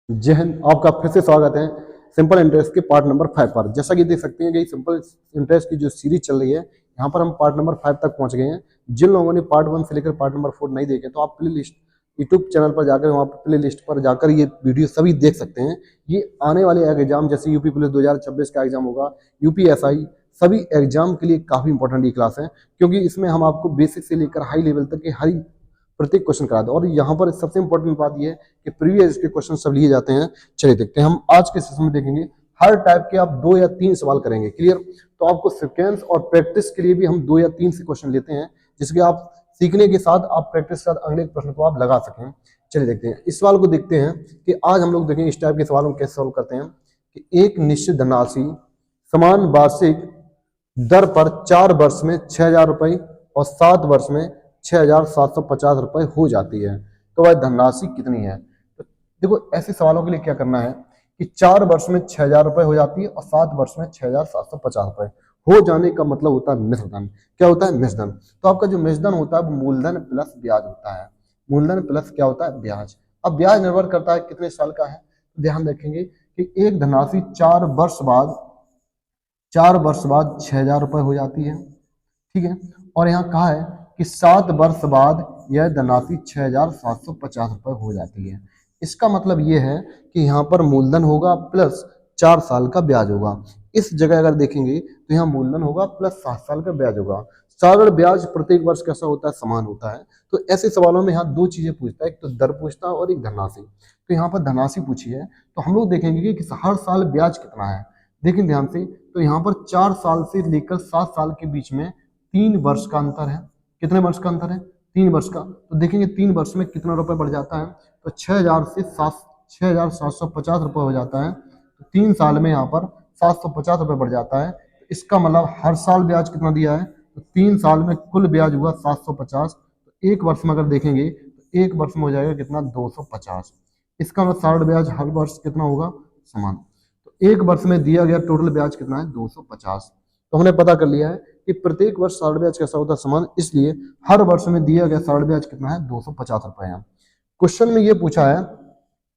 जय हिंद। आपका फिर से स्वागत है सिंपल इंटरेस्ट के पार्ट नंबर 5 पर। जैसा कि देख सकते हैं कि सिंपल इंटरेस्ट की जो सीरीज चल रही है, यहाँ पर हम पार्ट नंबर 5 तक पहुंच गए हैं। जिन लोगों ने पार्ट 1 से लेकर पार्ट नंबर 4 नहीं देखे तो आप प्ले लिस्ट यूट्यूब चैनल पर जाकर वहाँ पर प्ले लिस्ट पर जाकर ये वीडियो सभी देख सकते हैं। ये आने वाले एग्जाम जैसे यूपी पुलिस 2026 का एग्जाम होगा, यूपीएसआई, सभी एग्जाम के लिए काफी इंपॉर्टेंट ये क्लास है, क्योंकि इसमें हम आपको बेसिक से लेकर हाई लेवल तक के हर प्रत्येक क्वेश्चन करा दो। और यहाँ पर सबसे इंपॉर्टेंट बात यह है कि प्रीवियस के क्वेश्चन सब लिए जाते हैं। चलिए देखते हैं, हम आज के सेशन में देखेंगे हर टाइप के आप 2 या 3 सवाल करेंगे। क्लियर? तो आपको सिक्वेंस और प्रैक्टिस के लिए भी हम 2 या 3 से क्वेश्चन लेते हैं, जिसके आप सीखने के साथ आप प्रैक्टिस के साथ अगले प्रश्न को आप लगा सकें। चलिए देखते हैं, इस सवाल को देखते हैं कि आज हम लोग देखेंगे इस टाइप के सवालों को कैसे सॉल्व करते हैं। कि एक निश्चित धनराशि समान वार्षिक दर पर 4 वर्ष में 6,000 रुपए और 7 वर्ष में 6,750 रुपए हो जाती है, तो वह धनराशि कितनी है? तो देखो, ऐसे सवालों के लिए क्या करना है कि 4 वर्ष में 6,000 रुपए हो जाती है और 7 वर्ष में 6,750 रुपए हो जाने का मतलब होता है मिश्रधन। क्या होता है? मिश्रधन। तो आपका जो मिश्रधन होता है वो मूलधन प्लस ब्याज होता है। मूलधन प्लस क्या होता है? ब्याज। अब ब्याज निर्भर करता है कितने साल का है। तो ध्यान रखेंगे कि एक धनराशि 4 वर्ष बाद 6,000 रुपए हो जाती है। ठीक है। और यहाँ कहा है कि 7 वर्ष बाद यह धनराशि 6,750 रुपए हो जाती है। इसका मतलब ये है कि यहाँ पर मूलधन होगा प्लस 4 साल का ब्याज होगा। इस जगह अगर देखेंगे तो यहाँ मूलधन होगा प्लस 7 साल का ब्याज होगा। साधारण ब्याज प्रत्येक वर्ष कैसा होता है? समान होता है। तो ऐसे सवालों में यहाँ 2 चीजें पूछता है, एक तो दर पूछता है और एक धनराशि। तो यहाँ पर धनराशि पूछी है, तो हम लोग देखेंगे कि हर साल ब्याज कितना है। देखें ध्यान से, तो यहाँ पर 4 साल से लेकर 7 साल के बीच में 3 वर्ष का अंतर है। कितने वर्ष का अंतर है? 3 वर्ष का। तो देखेंगे 3 वर्ष में कितना रुपए बढ़ जाता है, तो 6,000 से 6,750 रुपए हो जाता है। तो 3 साल में यहाँ पर 750 रुपए बढ़ जाता है। तो इसका मतलब हर साल ब्याज कितना दिया है, तो 3 साल में कुल ब्याज हुआ 750। तो एक वर्ष में अगर देखेंगे तो एक वर्ष में हो जाएगा कितना? 250। इसका मतलब साधारण ब्याज हर वर्ष कितना होगा? समान। एक वर्ष में दिया गया टोटल ब्याज कितना है? 250। तो हमने पता कर लिया है कि प्रत्येक वर्ष साधारण ब्याज कैसा होता है? समान। इसलिए हर वर्ष में दिया गया साधारण ब्याज कितना है? 250 रुपए है। क्वेश्चन में ये पूछा है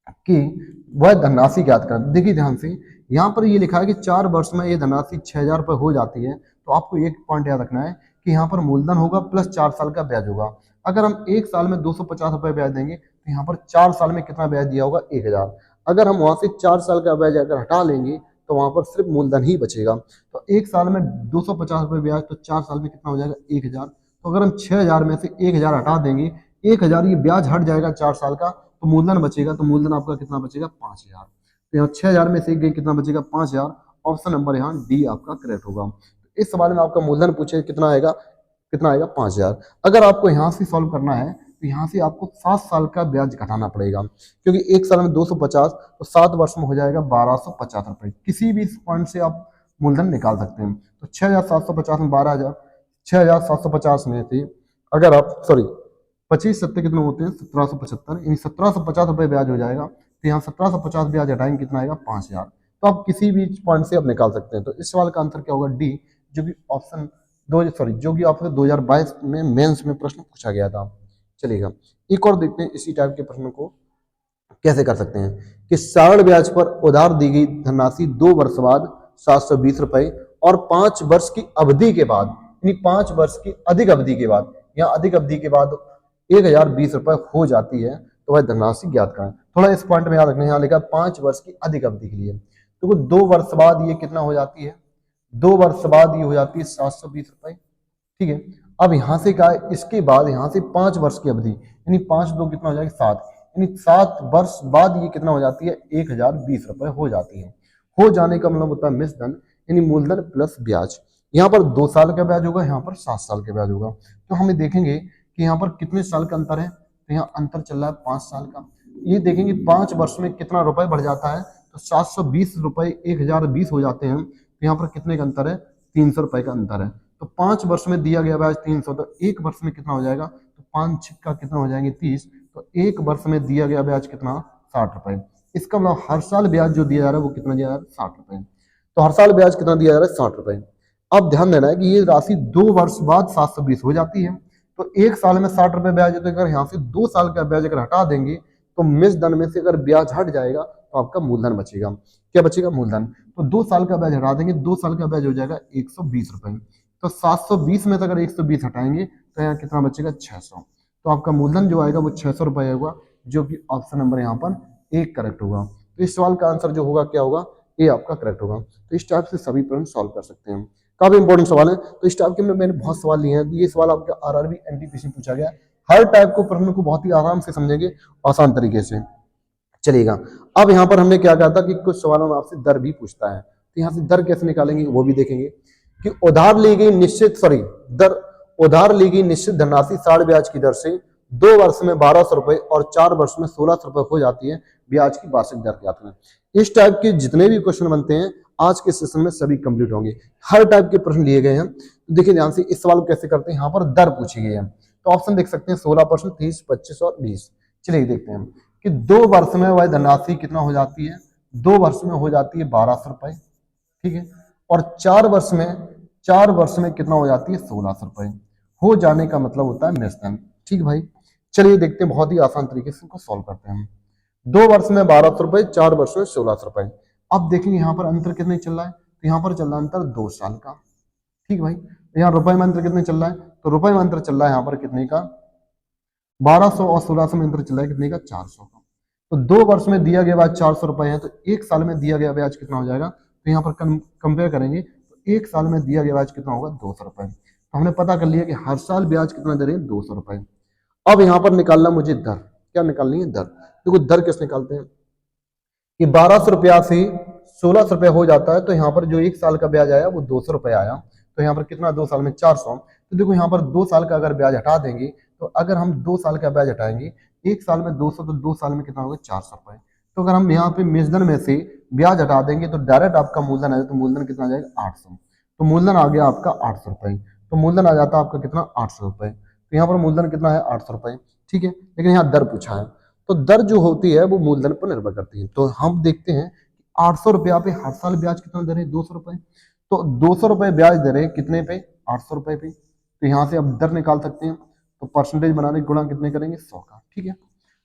कि वह धनराशि ज्ञात कर। देखिए ध्यान से, यहाँ पर ये लिखा है कि 4 वर्ष में ये धनराशि 6,000 रुपए हो जाती है। तो आपको एक पॉइंट याद रखना है कि यहाँ पर मूलधन होगा प्लस 4 साल का ब्याज होगा। अगर हम एक साल में 250 रुपए ब्याज देंगे तो यहाँ पर 4 साल में कितना ब्याज दिया होगा? 1,000। अगर हम वहां से 4 साल का ब्याज अगर हटा लेंगे तो वहां पर सिर्फ मूलधन ही बचेगा। तो एक साल में 250 रुपए ब्याज, तो 4 साल में कितना हो जाएगा? 1,000। तो अगर हम 6,000 में से 1,000 हटा देंगे, 1,000 ये ब्याज हट जाएगा 4 साल का, तो मूलधन बचेगा। तो मूलधन आपका कितना बचेगा? 5,000। तो यहाँ 6,000 में से एक कितना बचेगा? 5,000। ऑप्शन नंबर यहाँ डी आपका करेक्ट होगा। तो इस सवाल में आपका मूलधन पूछे कितना आएगा? कितना आएगा? 5,000। अगर आपको यहाँ से सॉल्व करना है तो यहाँ से आपको 7 साल का ब्याज घटाना पड़ेगा, क्योंकि एक साल में 250, तो 7 वर्ष में हो जाएगा 1,250 रुपए। किसी भी पॉइंट से आप मूलधन निकाल सकते हैं। तो 6,750 में 12,000, 6,750 में से अगर आप 25 सत्ते कितने होते हैं? 1,775, यानी 1,750 रुपए ब्याज हो जाएगा। तो यहाँ 1,750 ब्याज हटाएंगे, कितना आएगा? 5,000। तो आप किसी भी पॉइंट से आप निकाल सकते हैं। तो इस सवाल का आंसर क्या होगा? डी, जो कि ऑप्शन जो कि आपसे 2022 में मेंस में प्रश्न पूछा गया था। चलेगा, एक और देखते हैं इसी टाइप के प्रश्न को कैसे कर सकते हैं। कि साधारण ब्याज पर उधार दी गई धनराशि 2 वर्ष बाद 720 रुपए और 5 वर्ष की अवधि के बाद, यानी 5 वर्ष की अधिक अवधि के बाद, यहाँ अधिक अवधि के बाद 1,020 रुपए हो जाती है, तो वह धनराशि ज्ञात करें। थोड़ा इस पॉइंट में याद रखना, यहाँ लिखा 5 वर्ष की अधिक अवधि के लिए। तो 2 वर्ष बाद ये कितना हो जाती है? 2 वर्ष बाद ये हो जाती है 720 रुपए। ठीक है। अब यहां से क्या है? इसके बाद यहां से 5 वर्ष की अवधि, यानी 5 2 कितना हो जाएगा? 7, यानी 7 वर्ष बाद ये कितना हो जाती है? 1,020 रुपए हो जाती है। हो जाने का मतलब होता है मिश्रधन, यानी मूलधन प्लस ब्याज। यहाँ पर 2 साल का ब्याज होगा, यहाँ पर 7 साल का ब्याज होगा। तो हमें देखेंगे कि यहाँ पर कितने साल का अंतर है। तो यहाँ अंतर चल रहा है 5 साल का। ये देखेंगे 5 वर्ष में कितना रुपए बढ़ जाता है, तो 720 रुपए 1,020 हो जाते हैं। तो यहाँ पर कितने का अंतर है? 300 रुपए का अंतर है। तो 5 वर्ष में दिया गया ब्याज 300, तो एक वर्ष में कितना हो जाएगा? तो 5 का कितना हो जाएंगे? 30। तो एक वर्ष में दिया गया ब्याज कितना? 60 रुपए। इसका मतलब हर साल ब्याज जो दिया जा रहा है वो कितना दिया जा रहा है? 60 रुपए। तो हर साल ब्याज कितना दिया जा रहा है? 60 रुपए। अब ध्यान देना है कि ये राशि 2 वर्ष बाद 720 हो जाती है। तो एक साल में 60 रुपए ब्याज है, तो अगर यहाँ से 2 साल का ब्याज अगर हटा देंगे तो मिश्रधन में से अगर ब्याज हट जाएगा तो आपका मूलधन बचेगा। क्या बचेगा? मूलधन। तो 2 साल का ब्याज हटा देंगे, 2 साल का ब्याज हो जाएगा 120 रुपए। तो 720 में से अगर 120 हटाएंगे तो यहाँ कितना बचेगा? 600। तो आपका मूलधन जो आएगा वो 600 रुपए होगा, जो कि ऑप्शन नंबर यहाँ पर एक करेक्ट होगा। तो इस सवाल का आंसर जो होगा क्या होगा? ए आपका करेक्ट होगा। तो इस टाइप से सभी प्रश्न सॉल्व कर सकते हैं। काफी इंपॉर्टेंट सवाल है। तो इस टाइप के मैंने बहुत सवाल लिए हैं। ये सवाल आपका आरआरबी एनटीपीसी पूछा गया। हर टाइप को प्रश्न को बहुत ही आराम से समझेंगे, आसान तरीके से चलेगा। अब यहाँ पर हमने क्या कहा था कि कुछ सवालों में आपसे दर भी पूछता है, तो यहाँ से दर कैसे निकालेंगे वो भी देखेंगे कि उधार ली गई निश्चित दर उधार ली गई निश्चित धनराशि 60 ब्याज की दर से 2 वर्ष में 1200 रुपए और 4 वर्ष में 1600 रुपए हो जाती है। ब्याज की वार्षिक दर ज्ञात करें। इस टाइप के जितने भी क्वेश्चन बनते हैं आज के सेशन में सभी कंप्लीट होंगे। हर टाइप के प्रश्न लिए गए हैं। देखिए ध्यान से इस सवाल को कैसे करते हैं। यहाँ पर दर पूछी गई है, तो ऑप्शन देख सकते हैं 16%, 30, 25 और 20। चलिए देखते हैं कि 2 वर्ष में वह धनराशि कितना हो जाती है? 2 वर्ष में हो जाती है 1200 रुपए, ठीक है। और 4 वर्ष में कितना हो जाती है? 1600 रुपए। हो जाने का मतलब होता है मेषधन। ठीक भाई, चलिए देखते हैं, बहुत ही आसान तरीके से इनको सॉल्व करते हैं। 2 वर्ष में 1200 रुपए, 4 वर्ष में 1600 रुपए। अब देखेंगे यहाँ पर अंतर कितने चल रहा है, तो यहाँ पर चल रहा है अंतर 2 साल का। ठीक भाई, यहाँ रुपए में अंतर कितने चल रहा है, तो रुपए में अंतर चल रहा है यहाँ पर कितने का? 1200 और 1600 में अंतर चल रहा है कितने का? 400 का। तो 2 वर्ष में दिया गया ब्याज 400 रुपए है, तो 1 साल में दिया गया ब्याज कितना हो जाएगा? तो यहाँ पर कंपेयर करेंगे तो 1 साल में दिया गया ब्याज कितना होगा? 200 रुपए। तो हमने पता कर लिया कि हर साल ब्याज कितना दे रहे हैं? 200 रुपए। अब यहाँ पर निकालना मुझे दर, क्या निकालनी है? दर। देखो दर कैसे निकालते हैं कि 1200 रुपया से 1600 रुपया हो जाता है, तो यहाँ पर जो 1 साल का ब्याज आया वो 200 रुपया आया। तो यहाँ पर कितना? 2 साल में 400। तो देखो यहाँ पर 2 साल का अगर ब्याज हटा देंगे, तो अगर हम 2 साल का ब्याज हटाएंगे, 1 साल में 200, तो 2 साल में कितना होगा? 400 रुपए। तो अगर हम यहाँ पे मेषधन में से ब्याज हटा देंगे तो डायरेक्ट आपका मूलधन आएगा, तो मूलधन कितना आ जाएगा? 800। तो मूलधन आ गया आपका 800 रुपए। तो मूलधन आ जाता है आपका कितना? 800 रुपए। तो यहाँ पर मूलधन कितना है? 800 रुपए। ठीक है, लेकिन यहाँ दर पूछा है, तो दर जो होती है वो मूलधन पर निर्भर करती है। तो हम देखते हैं 800 रुपया पे हर साल ब्याज कितना दे रहे हैं? 200 रुपए। तो 200 रुपए ब्याज दे रहे हैं कितने पे? 800 रुपए पे। तो यहाँ से अब दर निकाल सकते हैं, तो परसेंटेज बनाने गुणा कितने करेंगे? 100 का। ठीक है,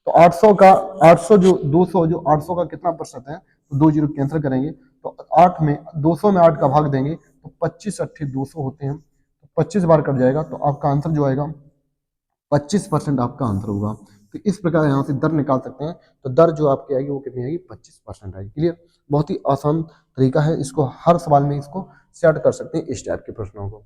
तो 800 का 800 जो 200 जो 800 का कितना प्रतिशत है, तो 2 जीरो कैंसिल करेंगे, तो 8 में 200 में 8 का भाग देंगे तो 25 अट्ठे 200 होते हैं, तो 25 बार कट जाएगा, तो आपका आंसर जो आएगा 25% आपका आंसर होगा। तो इस प्रकार यहाँ से दर निकाल सकते हैं। तो दर जो आपकी आएगी वो कितनी आएगी? 25% आएगी। क्लियर? बहुत ही आसान तरीका है, इसको हर सवाल में इसको सेट कर सकते हैं इस टाइप के प्रश्नों को।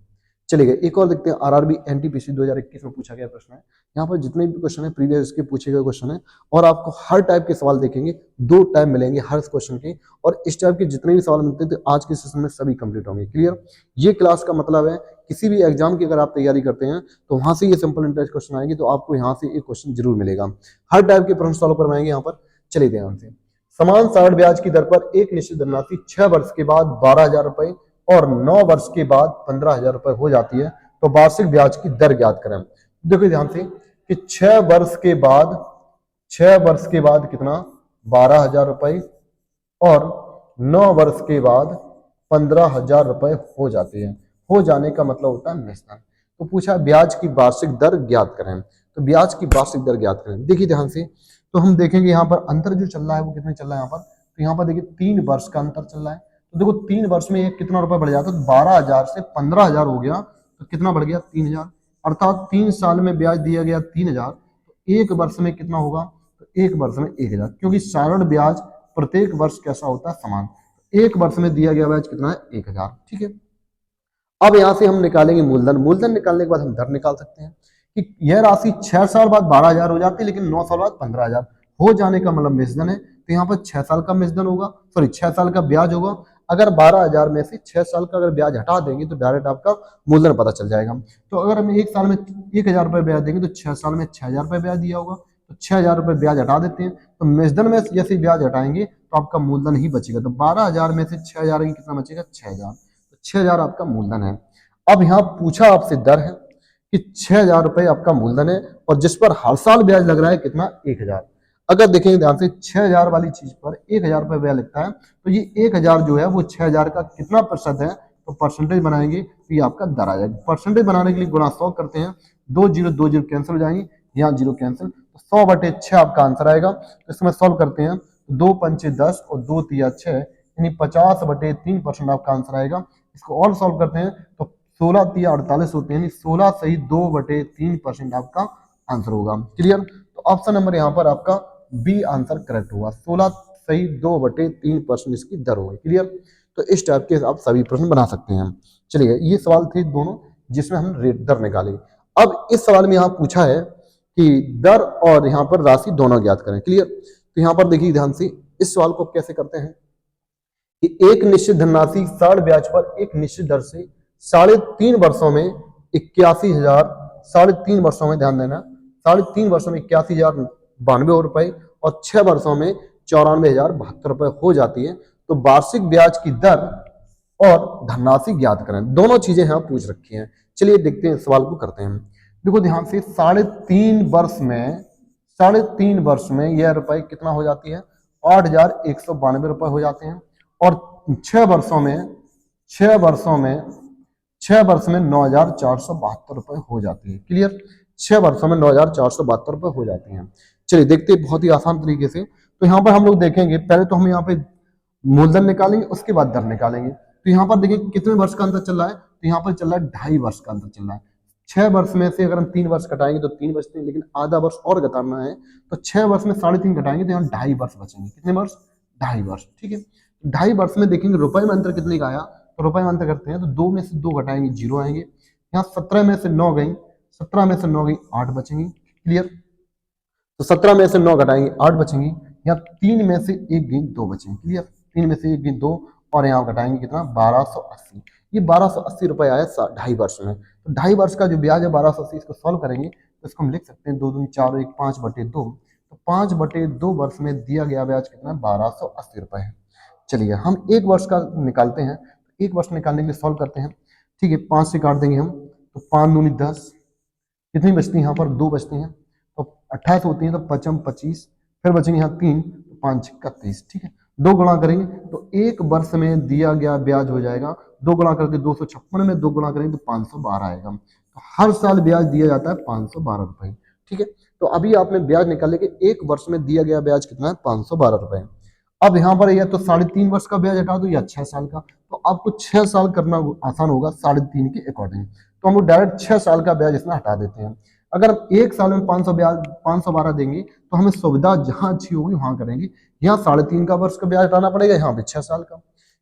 चलिए एक और देखते हैं। आरआरबी एनटीपीसी 2021 में पूछा गया प्रश्न है। यहाँ पर जितने भी क्वेश्चन है प्रीवियस के पूछे गए क्वेश्चन है, और आपको हर टाइप के सवाल देखेंगे, 2 टाइप मिलेंगे हर क्वेश्चन के, और इस टाइप के जितने भी सवाल मिलते हैं तो आज के सेशन में सभी कंप्लीट होंगे। क्लियर? ये क्लास का मतलब है किसी भी एग्जाम की अगर आप तैयारी करते हैं तो वहां से ये सिंपल इंटरेस्ट क्वेश्चन आएंगे, तो आपको यहाँ से एक क्वेश्चन जरूर मिलेगा। हर टाइप के प्रश्न सॉल्व करवाएंगे यहाँ पर। चलिए ध्यान से। समान 60 ब्याज की दर पर एक निश्चित धनराशि 6 वर्ष के बाद 12,000 रुपए और 9 वर्ष के बाद 15,000 रुपए हो जाती है, तो वार्षिक ब्याज की दर ज्ञात करें। देखो ध्यान से कि 6 वर्ष के बाद कितना? 12,000 रुपए और 9 वर्ष के बाद 15,000 रुपए हो जाती है। हो जाने का मतलब होता है मेषधन। तो पूछा ब्याज की वार्षिक दर ज्ञात करें, तो ब्याज की वार्षिक दर ज्ञात करें। देखिए ध्यान से, तो हम देखेंगे यहाँ पर अंतर जो चल रहा है वो कितने चल रहा है यहाँ पर, तो यहाँ पर देखिए 3 वर्ष का अंतर चल रहा है। तो देखो 3 वर्ष में एक कितना रुपए बढ़ जाता है? 12,000 से 15,000 हो गया, तो कितना बढ़ गया? 3,000। अर्थात 3 साल में ब्याज दिया गया 3,000, तो 1 वर्ष में कितना होगा? तो 1 वर्ष में 1,000, क्योंकि साधारण ब्याज प्रत्येक वर्ष कैसा होता है? समान। 1 वर्ष में दिया गया ब्याज कितना है? 1,000। ठीक है, अब यहां से हम निकालेंगे मूलधन। मूलधन निकालने के बाद हम दर निकाल सकते हैं कि यह राशि 6 साल बाद 12,000 हो जाती है, लेकिन 9 साल बाद 15,000 हो जाने का मतलब मेषधन है। तो यहाँ पर 6 साल का मेषधन होगा, सॉरी 6 साल का ब्याज होगा। अगर 12,000 में से 6 साल का अगर ब्याज हटा देंगे तो डायरेक्ट आपका मूलधन पता चल जाएगा। तो अगर हम 1 साल में 1,000 रुपए ब्याज देंगे तो 6 साल में 6,000 रुपए ब्याज दिया होगा, तो 6,000 रुपए ब्याज हटा देते हैं, तो मेषधन में जैसे ब्याज हटाएंगे तो आपका मूलधन ही बचेगा। तो 12,000 में से 6,000 कितना बचेगा? 6,000। तो 6,000 आपका मूलधन है। अब यहाँ पूछा आपसे दर है कि 6,000 रुपए आपका मूलधन है और जिस पर हर साल ब्याज लग रहा है कितना? 1,000। अगर देखेंगे ध्यान से 6,000 वाली चीज पर 1,000 रुपए ब्याज लगता है, तो ये 1,000 जो है वो 6,000 का कितना प्रतिशत है? तो परसेंटेज बनाएंगे तो ये आपका दर आ जाएगा। परसेंटेज बनाने के लिए गुणा 100 करते हैं, 2 जीरो कैंसिल हो जाएंगे, यहाँ जीरो कैंसिल, तो 100/6 आपका आंसर आएगा। तो इसमें सॉल्व करते हैं दो पंचे 10 और दो तिया 6, यानी 50/3% आपका आंसर आएगा। इसको और सॉल्व करते हैं तो 16 तिया 48 होते हैं, यानी 16 सही 2/3% आपका आंसर होगा। क्लियर? तो ऑप्शन नंबर यहाँ पर आपका बी आंसर करेक्ट होगा। 16 सही 2/3% इसकी दर होगी। क्लियर? तो इस टाइप के आप सभी प्रश्न बना सकते हैं। चलिए, ये सवाल थे दोनों जिसमें हम रेट दर निकाले। अब इस सवाल में यहाँ पूछा है कि दर और यहाँ पर राशि दोनों ज्ञात करें। क्लियर? तो यहाँ पर देखिए ध्यान से, इस सवाल को कैसे करते हैं कि एक निश्चित धनराशि साढ़ ब्याज पर एक निश्चित दर से 3.5 वर्षों में 81,000, 3.5 वर्षों में, ध्यान देना, 3.5 वर्षों में 81,092 रुपए और 6 वर्षों में 94,072 रुपए हो जाती है। तो वार्षिक ब्याज की दर और धनराशि ज्ञात करें। दोनों चीजें यहाँ पूछ रखी हैं। चलिए देखते हैं, सवाल को करते हैं। देखो ध्यान से, 3.5 वर्ष में यह रुपए कितना हो जाती है? 8,192 रुपए हो जाते हैं। और 6 वर्षों में 9,472 रुपए हो जाती है। क्लियर? 6 वर्षों में 9,472 रुपए हो जाती हैं। चलिए देखते हैं बहुत ही आसान तरीके से। तो यहाँ पर हम लोग देखेंगे, पहले तो हम यहाँ पे मूलधन निकालेंगे, उसके बाद दर निकालेंगे। तो यहाँ पर देखिए कितने वर्ष का अंतर चल रहा है, तो यहाँ पर चल रहा है 2.5 वर्ष का अंतर चल रहा है। 6 वर्ष में से अगर हम 3 वर्ष घटाएंगे तो 3 बचते हैं, लेकिन आधा वर्ष और घटाना है तो 6 वर्ष में 3.5 घटाएंगे तो यहाँ 2.5 वर्ष बचेंगे। कितने वर्ष? 2.5 वर्ष। ठीक है, 2.5 वर्ष में देखेंगे रुपए में अंतर कितने का आया, तो रुपए में अंतर करते हैं तो 2 में से 2 घटाएंगे 0 आएंगे। यहाँ 17 में से 9 गई, 17 में से 9 गई 8 बचेंगी। क्लियर? तो 17 में से 9 घटाएंगे 8 बचेंगी। यहाँ 3 में से 1 गई 2 बचेंगे। क्लियर? 3 में से 1 गई 2 और यहाँ घटाएंगे कितना? 1280। ये 1280 रुपए आया 2.5 वर्ष में। तो 2.5 वर्ष का जो ब्याज है 1280, इसको सॉल्व करेंगे तो इसको हम लिख सकते हैं 2 दूनी 4 1 5/2। तो 5/2 वर्ष में दिया गया ब्याज कितना? 1280 रुपए है। चलिए हम 1 वर्ष का निकालते हैं। 1 वर्ष निकालने के लिए सॉल्व करते हैं। ठीक है, 5 से काट देंगे हम तो 5 दूनी 10, कितनी बचती है? यहाँ पर 2 बचती हैं। तो 28 होती है तो 5 25, फिर बचेंगे यहाँ 3, तो 5 31। ठीक है, 2 गुणा करेंगे तो 1 वर्ष में दिया गया ब्याज हो जाएगा, 2 गुणा करके 256 में 2 गुणा करेंगे तो 512 आएगा। तो हर साल ब्याज दिया जाता है 512 रुपए। ठीक है, तो अभी आपने ब्याज निकाले कि 1 वर्ष में दिया गया ब्याज कितना है? 512 रुपए। अब यहाँ पर यह तो 3.5 वर्ष का ब्याज हटा दो या 6 साल का, तो आपको 6 साल करना आसान होगा 3.5 के अकॉर्डिंग। तो हम लोग डायरेक्ट 6 साल का ब्याज इसमें हटा देते हैं। अगर हम 1 साल में 512 देंगे तो हमें सुविधा जहां अच्छी होगी वहां करेंगे। यहाँ 3.5 का वर्ष का ब्याज हटाना पड़ेगा, यहाँ पे 6 साल का,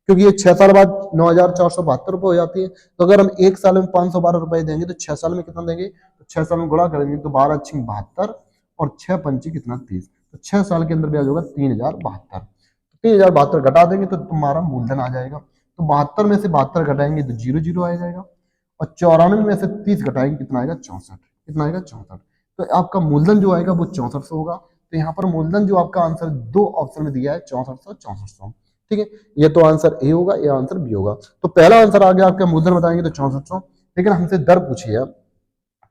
क्योंकि ये 6 साल बाद 9,472 रुपए हो जाती है। तो अगर हम 1 साल में 512 रुपए देंगे तो 6 साल में कितना देंगे? तो 6 साल में गुणा करेंगे तो 12 6 72 और 6 पंची कितना? 30। तो 6 साल के अंदर ब्याज होगा 3,072। 3,072 घटा देंगे तो तुम्हारा मूलधन आ जाएगा। तो 72 में से 72 घटाएंगे तो 0 आ जाएगा और 94 में से 30 घटाएंगे कितना आएगा? 64। कितना आएगा? 64। तो आपका मूलधन जो आएगा वो 6400 होगा। तो यहाँ पर मूलधन जो आपका आंसर 2 ऑप्शन में दिया है 6400 6400। ठीक है, ये तो आंसर ए होगा, ये आंसर बी होगा। तो पहला आंसर आ गया आपका, मूलधन बताएंगे तो 6400, लेकिन हमसे दर पूछी है।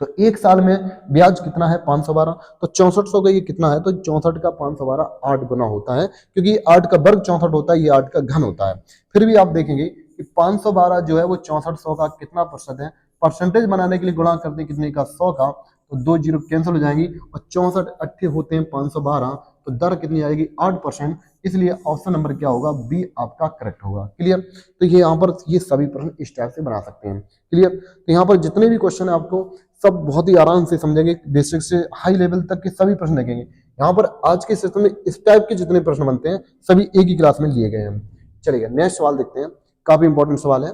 तो 1 साल में ब्याज कितना है? 512। तो 6400 का ये कितना है? तो 64 का 512 8 गुना होता है, क्योंकि 8 का वर्ग 64 होता है, ये 8 का घन होता है। फिर भी आप देखेंगे कि 512 जो है वो 6400 का कितना प्रतिशत है? परसेंटेज बनाने के लिए गुणा करते हैं कितने का? 100 का, तो 2 जीरो कैंसिल हो जाएंगी और 64 अट्ठे होते हैं 512, तो दर कितनी आएगी? 8%। इसलिए ऑप्शन नंबर क्या होगा? बी आपका करेक्ट होगा। क्लियर? तो ये यहाँ पर ये सभी प्रश्न इस टाइप से बना सकते हैं। क्लियर? तो यहाँ पर जितने भी क्वेश्चन है आपको सब बहुत ही आराम से समझेंगे, बेसिक से हाई लेवल तक के सभी प्रश्न देखेंगे। यहाँ पर आज के सिस्टम में इस टाइप के जितने प्रश्न बनते हैं सभी एक ही क्लास में लिए गए हैं। चलिए नेक्स्ट सवाल देखते हैं, काफी इंपॉर्टेंट सवाल है।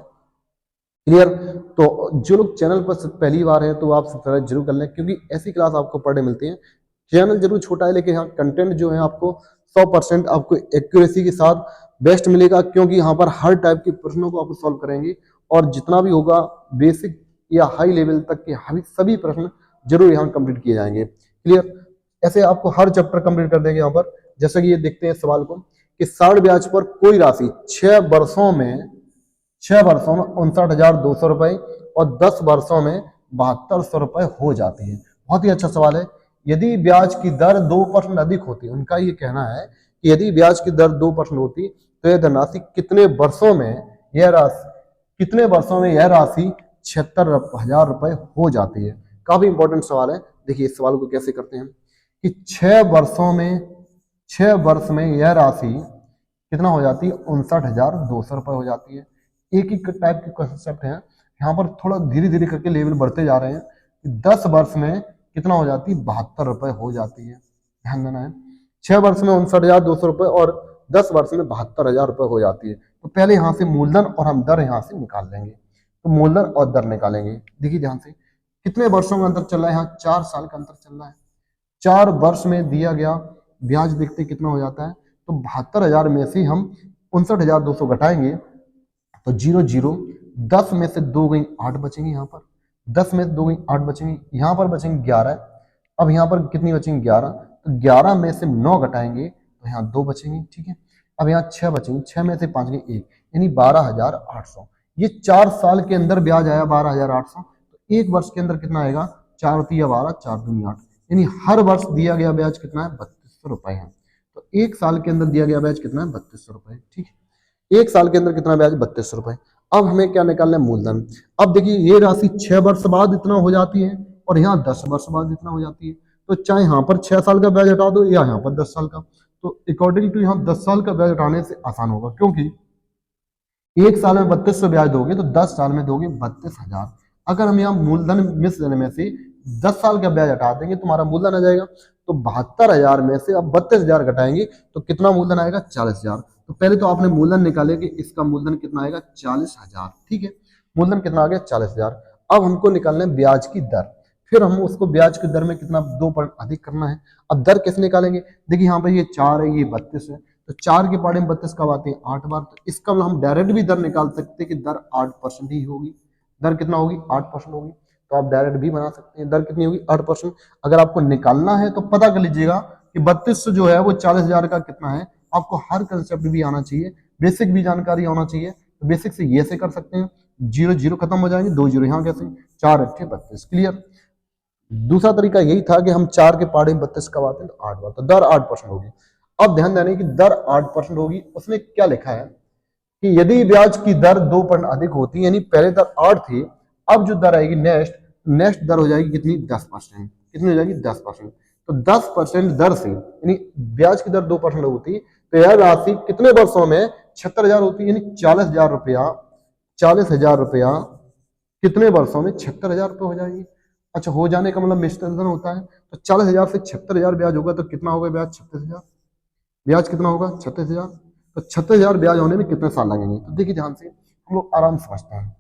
क्लियर? तो जो लोग चैनल पर पहली बार है तो आप सब्सक्राइब जरूर कर लें, क्योंकि ऐसी क्लास आपको पढ़ने मिलती है। चैनल जरूर छोटा है लेकिन यहाँ कंटेंट जो है आपको 100% आपको एक्यूरेसी के साथ बेस्ट मिलेगा, क्योंकि यहाँ पर हर टाइप के प्रश्नों को आपको सॉल्व करेंगे और जितना भी होगा बेसिक या हाई लेवल तक के सभी प्रश्न जरूर यहाँ कंप्लीट किए जाएंगे। क्लियर? ऐसे आपको हर चैप्टर कंप्लीट कर देंगे यहाँ पर। जैसे कि ये देखते हैं सवाल को कि साढ़ ब्याज पर कोई राशि 6 वर्षों में 59,200 रुपए और 10 वर्षों में 7200 रुपए हो जाती है। बहुत ही अच्छा सवाल है। यदि ब्याज की दर 2% अधिक होती, उनका ये कहना है कि यदि ब्याज की दर 2% होती तो यह धनराशि कितने वर्षों में यह राशि 76,000 रुपए हो जाती है। काफी इंपॉर्टेंट सवाल है। देखिए इस सवाल को कैसे करते हैं कि 6 वर्षों में 6 वर्ष में यह राशि कितना हो जाती है, 59,200 रुपये हो जाती है। एक ही टाइप के कंसेप्ट है, यहाँ पर थोड़ा धीरे धीरे करके लेवल बढ़ते जा रहे हैं। 10 वर्ष में कितना हो जाती है, 72 रुपये हो जाती है। ध्यान देना है, 6 वर्ष में 59,200 रुपये और 10 वर्ष में 72,000 रुपये हो जाती है। तो पहले यहाँ से मूलधन और हम दर यहाँ से निकाल लेंगे। तो मूलधन और दर निकालेंगे। देखिए ध्यान से, कितने वर्षों का अंतर चल रहा है, यहाँ 4 साल का अंतर चल रहा है। 4 वर्ष में दिया गया ब्याज देखते कितना हो जाता है, तो 72,000 में से हम 59,200 घटाएंगे तो 0 10 में से 2 गई 8 बचेंगे। यहाँ पर 10 में से 2 गई 8 बचेंगे, यहाँ पर बचेंगे 11। अब यहाँ पर कितनी बचेंगी, 11। तो 11 में से 9 घटाएंगे तो यहाँ 2 बचेंगे। ठीक है, अब यहाँ 6 बचेंगे, 6 में से 5 गई 1, यानी 12,800। ये 4 साल के अंदर ब्याज आया 12,800। तो एक वर्ष के अंदर कितना आएगा, 4 तिया 12, 4 दूनी 8, यानी हर वर्ष दिया गया ब्याज कितना है, 3200 रुपए है। तो एक साल के अंदर दिया गया ब्याज कितना है, 3200 रुपए। ठीक है, एक साल के अंदर कितना ब्याज, 3200 रुपए। अब हमें क्या निकालना है, मूलधन। अब देखिए ये राशि 6 वर्ष बाद इतना हो जाती है और यहाँ 10 वर्ष बाद इतना हो जाती है। तो चाहे यहाँ पर 6 साल का ब्याज हटा दो या यहाँ पर 10 साल का, तो अकॉर्डिंग टू यहाँ 10 साल का ब्याज हटाने से आसान होगा, क्योंकि एक साल में 3200 ब्याज दोगे तो 10 साल में दोगे 32,000। अगर हम यहाँ मूलधन मिस देने में से 10 साल का ब्याज हटा देंगे तुम्हारा मूलधन आ जाएगा। तो 72,000 में से अब 32,000 घटाएंगे तो कितना मूलधन आएगा, 40,000। तो पहले तो आपने मूलधन निकाले कि इसका मूलधन कितना आएगा, 40,000। ठीक है, मूलधन कितना आ गया, 40,000। अब हमको निकालना है ब्याज की दर। फिर हम उसको ब्याज की दर में कितना 2% अधिक करना है। अब दर कैसे निकालेंगे, देखिए यहाँ पर ये 4 है, ये 32 है, तो 4 के पहाड़े में 32 कब आते हैं, 8 बार। तो इसका हम डायरेक्ट भी दर निकाल सकते हैं कि दर 8% ही होगी। दर कितना होगी, 8% होगी। तो आप डायरेक्ट भी बना सकते हैं, दर कितनी होगी, 8%। अगर आपको निकालना है तो पता कर लीजिएगा कि 32 जो है वो 40,000 का कितना है। आपको हर कंसेप्ट भी आना चाहिए, बेसिक भी जानकारी होना चाहिए। तो बेसिक से ये से कर सकते हैं, 0 खत्म हो जाएंगे, 2 0 यहाँ कैसे, 4 8 32। क्लियर। दूसरा तरीका यही था कि हम 4 के पहाड़े में 32 कब आते हैं, तो 8 बार, तो दर 8% होगी। अब ध्यान देने की दर 8% होगी, उसने क्या लिखा है कि यदि ब्याज की दर 2% अधिक होती है, यानी पहले दर 8 थी, अब जो दर आएगी नेक्स्ट दर हो जाएगी कितनी, 10%। कितनी हो जाएगी, 10%। तो 10% दर से, यानी ब्याज की दर 2% होती तो यह राशि कितने वर्षों में 76,000 होती, यानी 40,000 रुपया, 40,000 रुपया कितने वर्षों में 76,000 रुपये हो जाएगी। अच्छा, हो जाने का मतलब मिश्रण होता है, तो 40,000 से 76,000 ब्याज होगा तो कितना होगा ब्याज, 36,000। ब्याज कितना होगा, 36,000। तो 36,000 ब्याज होने में कितने साल लगेंगे, तो देखिए ध्यान से, हम लोग आराम समझते हैं।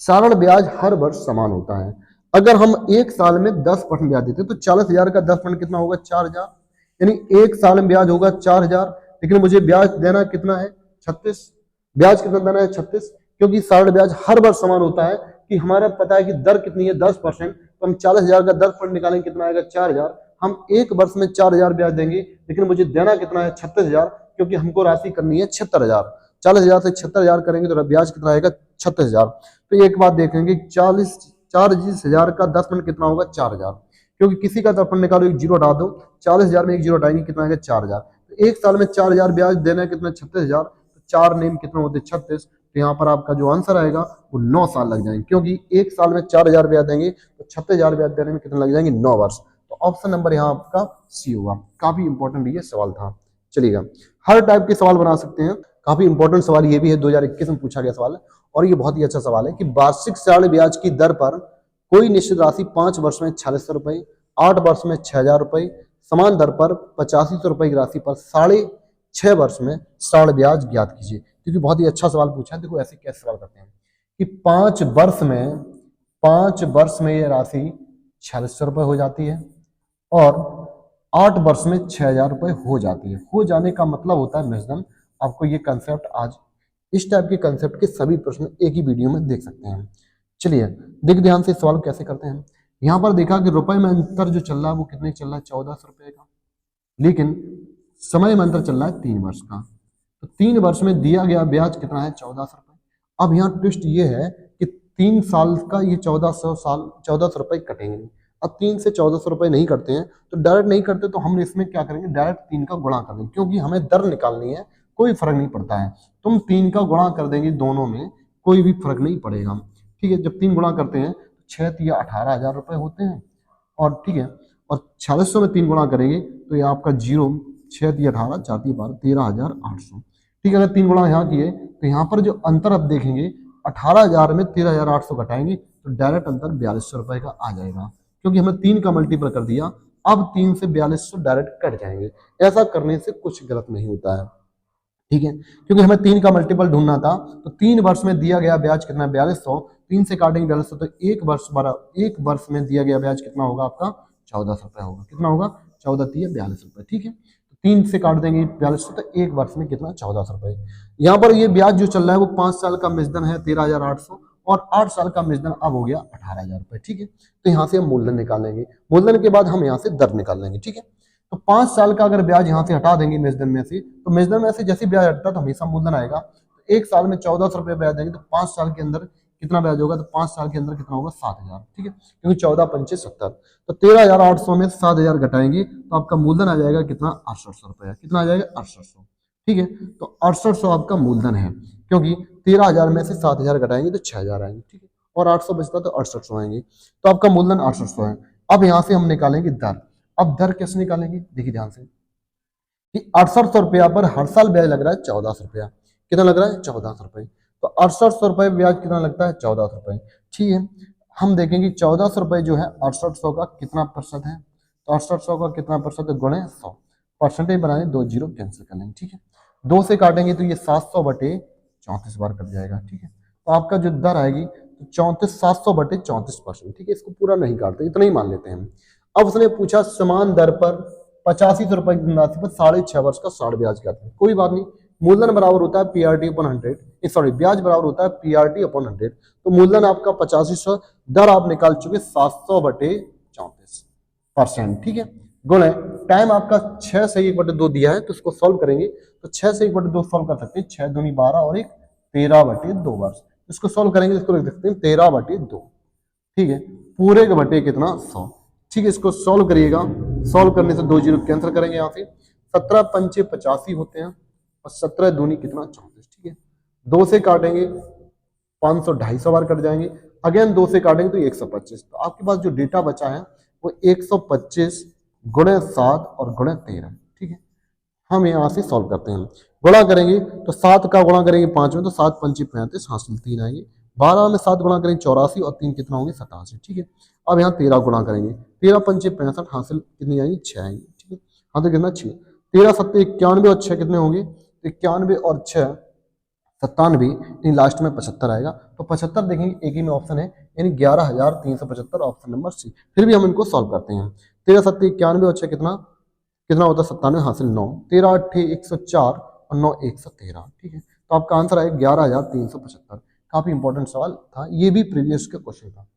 साधारण ब्याज हर वर्ष समान होता है। अगर हम एक साल में 10% ब्याज देते हैं तो 40,000 का 10% कितना होगा, 4,000। यानी एक साल में ब्याज होगा 4,000, लेकिन मुझे ब्याज देना कितना है, 36। ब्याज कितना देना है, 36, क्योंकि साधारण ब्याज हर वर्ष समान होता है। कि हमारा पता है कि दर कितनी है, 10%, तो हम 40,000 का 10% निकालेंगे, कितना आएगा, 4,000। हम एक वर्ष में 4,000 ब्याज देंगे, लेकिन मुझे देना कितना है, 36,000, क्योंकि हमको राशि करनी है 76,000। 40,000 से 76,000 करेंगे तो ब्याज कितना आएगा, 36,000। तो एक बात देखेंगे, 40,000 का 10% कितना होगा, 4,000, क्योंकि किसी का 10% निकालो, एक जीरो हटा दो, 40,000 में एक जीरो हटाएंगे, कितना आएगा, 4,000। तो एक साल में 4,000 ब्याज देना है, कितना, 36,000। तो 4 नेम कितना होते, 36। तो यहाँ पर आपका जो आंसर आएगा वो 9 साल लग जाएंगे, क्योंकि एक साल में 4,000 ब्याज देंगे तो 36,000 ब्याज देने में कितने लग जाएंगे, 9 वर्ष। तो ऑप्शन नंबर यहाँ आपका सी होगा। काफी इंपॉर्टेंट ये सवाल था। चलिएगा, हर टाइप के सवाल बना सकते हैं। काफी इंपॉर्टेंट सवाल ये भी है, 2021 में पूछा गया सवाल है, और ये बहुत ही अच्छा सवाल है कि वार्षिक साढ़े ब्याज की दर पर कोई निश्चित राशि 5 वर्ष में 4600 रुपए, 8 वर्ष में 6,000 रुपए, समान दर पर 8500 रुपए की राशि पर 6.5 वर्ष में साढ़े ब्याज ज्ञात कीजिए। क्योंकि बहुत ही अच्छा सवाल पूछा है। देखो ऐसे कैसे सवाल करते हैं कि 5 वर्ष में यह राशि 4600 रुपए हो जाती है और 8 वर्ष में 6,000 रुपए हो जाती है। हो जाने का मतलब होता है मिश्रण। आपको ये कंसेप्ट आज इस टाइप के कंसेप्ट के सभी प्रश्न एक ही वीडियो में देख सकते हैं। चलिए देख ध्यान से सवाल कैसे करते हैं। यहाँ पर देखा कि रुपए में अंतर जो चल रहा है वो कितने चल रहा है, 1400 रुपए का, लेकिन समय में अंतर चल रहा है 3 वर्ष का। तो 3 वर्ष में दिया गया ब्याज कितना है, 1400 रुपए। अब यहाँ ट्विस्ट ये है कि 3 साल का ये 1400 रुपए कटेंगे नहीं। अब 3 से 1400 रुपए नहीं करते हैं तो डायरेक्ट नहीं करते, तो हम इसमें क्या करेंगे, डायरेक्ट 3 का गुणा कर देंगे, क्योंकि हमें दर निकालनी है, कोई फर्क नहीं पड़ता है। तुम 3 का गुणा कर देंगे, दोनों में कोई भी फर्क नहीं पड़ेगा। ठीक है, जब 3 गुणा करते हैं तो 6 या 18,000 रुपए होते हैं, और ठीक है, और 4600 में 3 गुणा करेंगे तो ये आपका 0 6 × 18, 4 × 12, 13,800। ठीक है, अगर 3 गुणा यहाँ किए तो यहाँ पर जो अंतर अब देखेंगे 18,000 में 13,800 घटाएंगे तो डायरेक्ट अंतर 4200 रुपए का आ जाएगा, क्योंकि हमने 3 का मल्टीपल कर दिया। अब 3 से 4200 डायरेक्ट कट जाएंगे। ऐसा करने से कुछ गलत नहीं होता है, ठीक है, क्योंकि हमें 3 का मल्टीपल ढूंढना था। तो 3 वर्ष में दिया गया ब्याज कितना है 4200, 3 से काटेंगे 4200 तो एक वर्ष में दिया गया ब्याज कितना होगा आपका 1400 रुपए होगा। कितना होगा 14 × 3 = 42 रुपए। ठीक है, तो 3 से काट देंगे 4200 तो एक वर्ष में कितना 1400 रुपए। यहाँ पर ये ब्याज जो चल रहा है वो 5 साल का मिश्रण है 13,800 और 8 साल का मिश्रण अब हो गया 18,000 रुपए। ठीक है, तो यहाँ से हम मूलधन निकालेंगे, मूलधन के बाद हम यहाँ से दर निकाल लेंगे। ठीक है, तो 5 साल का अगर ब्याज यहाँ से हटा देंगे मेजदन में से, तो मेजदन में से जैसे ब्याज हटता है तो हमेशा मूलधन आएगा। तो एक साल में 1400 रुपये ब्याज देंगे तो 5 साल के अंदर कितना ब्याज होगा, तो 5 साल के अंदर कितना होगा 7,000। ठीक है, क्योंकि 14 × 5 = 70, तो 13,800 में 7,000 घटाएंगे तो आपका मूलधन आ जाएगा कितना 6800 रुपया। कितना आ जाएगा 6800। ठीक है, तो 6800 आपका मूलधन है, क्योंकि 13,000 में से 7,000 घटाएंगे तो 6,000 आएंगे। ठीक है, और 800 बचता तो 6800 आएंगे, तो आपका मूलधन 6800 है। अब यहाँ से हम निकालेंगे दर। अब दर कैसे निकालेंगे, देखिए ध्यान से कि 6800 रुपया पर हर साल ब्याज लग रहा है 1400 रुपया। कितना लग रहा है 1400 रुपये, तो 6800 रुपये ब्याज कितना लगता है 1400 रुपये। ठीक है, हम देखेंगे 1400 रुपये जो है 6800 का कितना प्रतिशत है, तो 6800 का कितना प्रतिशत है गुणे 100, परसेंटेज बनाने 2 जीरो कैंसिल कर लेंगे। ठीक है, 2 से काटेंगे तो ये 700/34 बार कट जाएगा। ठीक है, तो आपका जो दर आएगी तो 700/34%। ठीक है, इसको पूरा नहीं काटते, इतना ही मान लेते हैं। अब उसने पूछा समान दर पर 85 रुपए की धनराशि पर 6.5 वर्ष का 60 ब्याज क्या है। कोई बात नहीं, मूलधन बराबर होता है PRT/100, सॉरी ब्याज बराबर होता है PRT/100। तो मूलधन आपका 8500, दर आप निकाल चुके 700/34%। ठीक है, गुणे टाइम आपका 6 से 1/2 दिया है, तो इसको सॉल्व करेंगे तो 6 से 1/2 सॉल्व कर सकते हैं। 6 दूनी 12 और 1 13/2 वर्ष। इसको सॉल्व करेंगे, इसको लिख सकते हैं 13/2। ठीक है, पूरे के बटे कितना 100। ठीक है, इसको सॉल्व करिएगा, सॉल्व करने से 2 जीरो कैंसिल करेंगे। यहाँ से 17 × 5 = 85 होते हैं और 17 दूनी कितना 34। ठीक है, 2 से काटेंगे 500 250 बार कट जाएंगे, अगेन 2 से काटेंगे तो 125। तो आपके पास जो डेटा बचा है वो 125 × 7 और × 13। ठीक है, हम यहाँ से सॉल्व करते हैं, गुणा करेंगे तो 7 का गुणा करेंगे 5 में तो 7 × 5 = 35, हासिल 3 आएंगे। 12 में 7 गुणा करेंगे 84 और 3 कितना होंगे 87। ठीक है, अब यहाँ 13 गुणा करेंगे, 13 × 5 = 65, हासिल कितनी आएंगी 6 आएंगी। ठीक है, हाँ तो कितना 6, 13 × 7 = 91 और 6 कितने होंगे, 91 और 6 97, लास्ट में 75 आएगा। तो 75 देखेंगे एक ही में ऑप्शन है, यानी 11,375 ऑप्शन नंबर सी। फिर भी हम इनको सॉल्व करते हैं। 13 × 7 = 91 और 6 कितना कितना होता है 97, हासिल 9, 13 × 8 = 104 और 9 × 113। ठीक है, तो आपका आंसर है 11,375। काफी इंपॉर्टेंट सवाल था, ये भी प्रीवियस का क्वेश्चन था।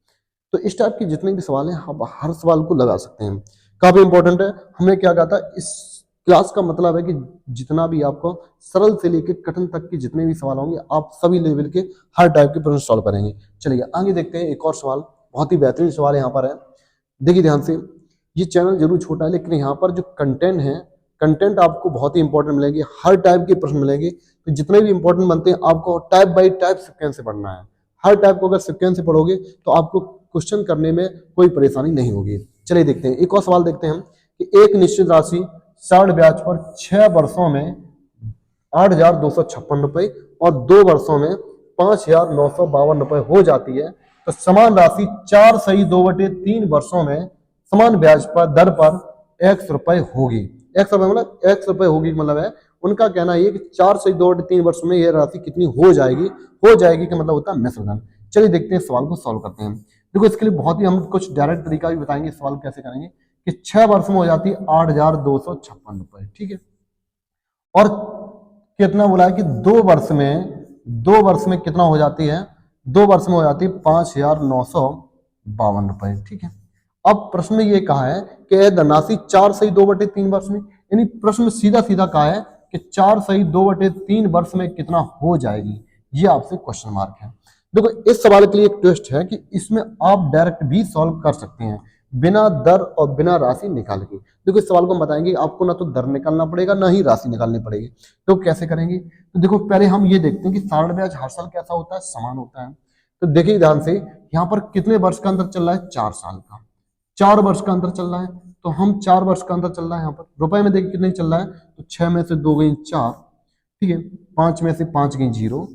तो इस टाइप के जितने भी सवाल हैं आप हर सवाल को लगा सकते हैं, काफी इंपॉर्टेंट है। हमने क्या कहा था, इस क्लास का मतलब है कि जितना भी आपको सरल से लेकर कठिन तक के जितने भी सवाल होंगे आप सभी लेवल के हर टाइप के प्रश्न सॉल्व करेंगे। चलिए आगे देखते हैं, एक और सवाल, बहुत ही बेहतरीन सवाल यहाँ पर है। देखिए ध्यान से, ये चैनल जरूर छोटा है लेकिन यहाँ पर जो कंटेंट है, कंटेंट आपको बहुत ही इंपॉर्टेंट मिलेंगे, हर टाइप के प्रश्न मिलेंगे। तो जितने भी इंपॉर्टेंट बनते हैं आपको टाइप बाय टाइप सिक्वेंस से पढ़ना है। हर टाइप को अगर सिक्वेंस से पढ़ोगे तो आपको क्वेश्चन करने में कोई परेशानी नहीं होगी। चलिए देखते हैं, एक और सवाल देखते हैं कि एक निश्चित राशि सरण ब्याज पर 6 वर्षों में 8,256 रुपए और 2 वर्षों में 5,952 रुपए हो जाती है, तो समान राशि 4 सही 2/3 वर्षों में समान ब्याज पर दर पर x रुपए होगी। x रुपए मतलब x रुपए होगी मतलब है उनका कहना ये कि 4 सही 2/3 वर्ष में यह राशि कितनी हो जाएगी का मतलब होता है मिश्रधन। चलिए देखते हैं सवाल को सॉल्व करते हैं। देखो इसके लिए बहुत ही हम कुछ डायरेक्ट तरीका भी बताएंगे, सवाल कैसे करेंगे कि 6 वर्ष में हो जाती है 8,256 रुपए। ठीक है, और कितना बोला है कि 2 वर्ष में कितना हो जाती है, 2 वर्ष में हो जाती है 5,952 रुपए। ठीक है, अब प्रश्न में ये कहा है कि धनराशि 4 सही 2/3 वर्ष में, यानी प्रश्न सीधा सीधा कहा है कि 4 सही 2/3 वर्ष में कितना हो जाएगी, ये आपसे क्वेश्चन मार्क है। देखो इस सवाल के लिए एक ट्विस्ट है कि इसमें आप डायरेक्ट भी सॉल्व कर सकते हैं बिना दर और बिना राशि निकाल के। देखो इस सवाल को बताएंगे आपको ना तो दर निकालना पड़ेगा ना ही राशि निकालनी पड़ेगी। तो कैसे करेंगे, तो देखो पहले हम ये देखते हैं कि सारण ब्याज हर साल कैसा होता है, समान होता है। तो देखिए ध्यान से, यहाँ पर कितने वर्ष का अंतर चल रहा है, 4 साल का, 4 वर्ष का अंतर चल रहा है। तो हम 4 वर्ष का अंतर चल रहा है यहाँ पर। रुपए में देखिए कितने चल रहा है, तो 6 में से 2 गई 4, ठीक है, 5 में से 5 गई 0,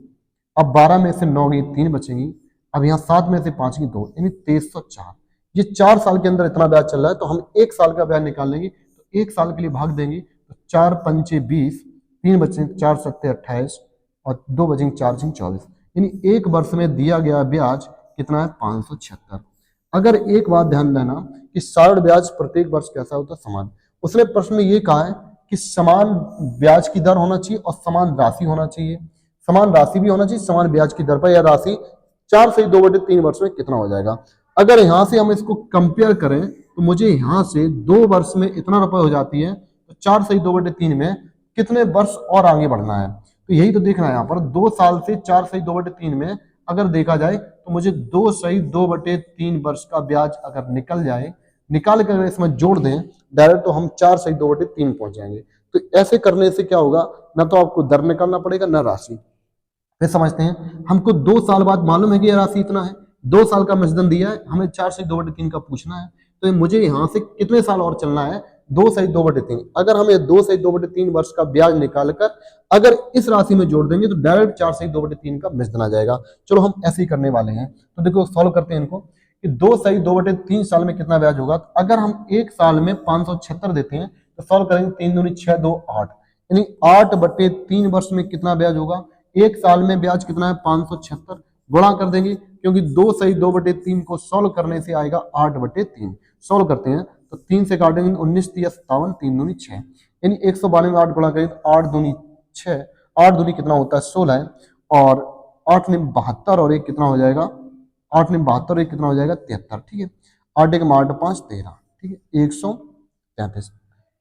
अब 12 में से 9 गई 3 बचेंगी, अब यहाँ 7 में से 5 गई 2, यानी 2304। ये 4 साल के अंदर इतना ब्याज चल रहा है, तो हम 1 साल का ब्याज निकाल लेंगे, तो 1 साल के लिए भाग देंगे, तो 4 पंचे 20, 3 बचेंगे 4 सत्ते 28 और 2 बचेंगे 4 24, यानी 1 वर्ष में दिया गया ब्याज कितना है 576। अगर एक बात ध्यान देना कि सारण ब्याज प्रत्येक वर्ष कैसा होता है, समान। उसने प्रश्न में ये कहा है कि समान ब्याज की दर होना चाहिए और समान राशि होना चाहिए, समान राशि भी होना चाहिए समान ब्याज की दर पर, यह राशि 4 से 2/3 वर्ष में कितना हो जाएगा। अगर यहां से हम इसको कंपेयर करें तो मुझे यहां से 2 वर्ष में इतना रुपए हो जाती है, तो 4 से 2/3 में कितने वर्ष और आगे बढ़ना है, तो यही तो देखना है यहाँ पर। 2 साल से 4 से 2/3 में अगर देखा जाए तो मुझे 2 सही 2/3 वर्ष का ब्याज अगर निकल जाए, निकाल कर इसमें जोड़ दें डायरेक्ट, तो हम 4 सही 2/3 पहुंच जाएंगे। तो ऐसे करने से क्या होगा, ना तो आपको दर निकालना पड़ेगा ना राशि। फिर समझते हैं, हमको 2 साल बाद मालूम है कि यह राशि इतना है, 2 साल का मजदन दिया है, हमें 4 से 2/3 का पूछना है, तो मुझे यहाँ से कितने साल और चलना है, 2 सही 2/3। अगर हमें 2 सही 2/3 वर्ष का ब्याज निकालकर अगर इस राशि में जोड़ देंगे तो डायरेक्ट 4 सही 2/3 का मजदन आ जाएगा। चलो हम ऐसे ही करने वाले हैं, तो देखो सॉल्व करते हैं इनको कि 2 सही 2/3 साल में कितना ब्याज होगा। तो अगर हम 1 साल में 576 देते हैं तो सॉल्व करेंगे 3 दूनी 6 2 8, यानी 8/3 वर्ष में कितना ब्याज होगा। 1 साल में ब्याज कितना है 576, गुणा कर देंगे क्योंकि 2 सही 2/3 को सॉल्व करने से आएगा 8/3। सॉल्व करते हैं तो 3 से काटेंगे 19 3 57, 3 दूनी 6, यानी 192 में 8 गुणा करें तो 8 दूनी 6, 8 दूनी कितना होता है 16 है, और 8 ने 72 और 1 कितना हो जाएगा, 8 ने 72 और 1 कितना हो जाएगा 73, ठीक है। 8 1 8 5 13, ठीक है, 133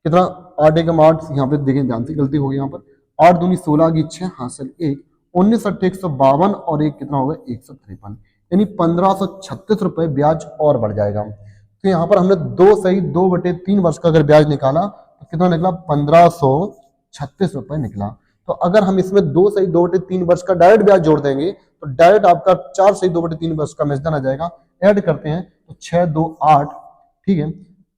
कितना, 8 1 8, यहाँ पे देखें ध्यान से गलती हो गई यहाँ पर, 8 दूनी 16 की 6 हासिल 1, 19 8 152 और 1 कितना होगा 153, यानी 1536 रुपए ब्याज और बढ़ जाएगा। तो यहाँ पर हमने 2 सही 2/3 वर्ष का अगर ब्याज निकाला तो कितना निकला 1536 रुपए निकला। तो अगर हम इसमें 2 सही 2/3 वर्ष का डायरेक्ट ब्याज जोड़ देंगे तो डायरेक्ट आपका 4 सही 2/3 वर्ष का मजदन आ जाएगा। ऐड करते हैं तो 6 2 8, ठीक है,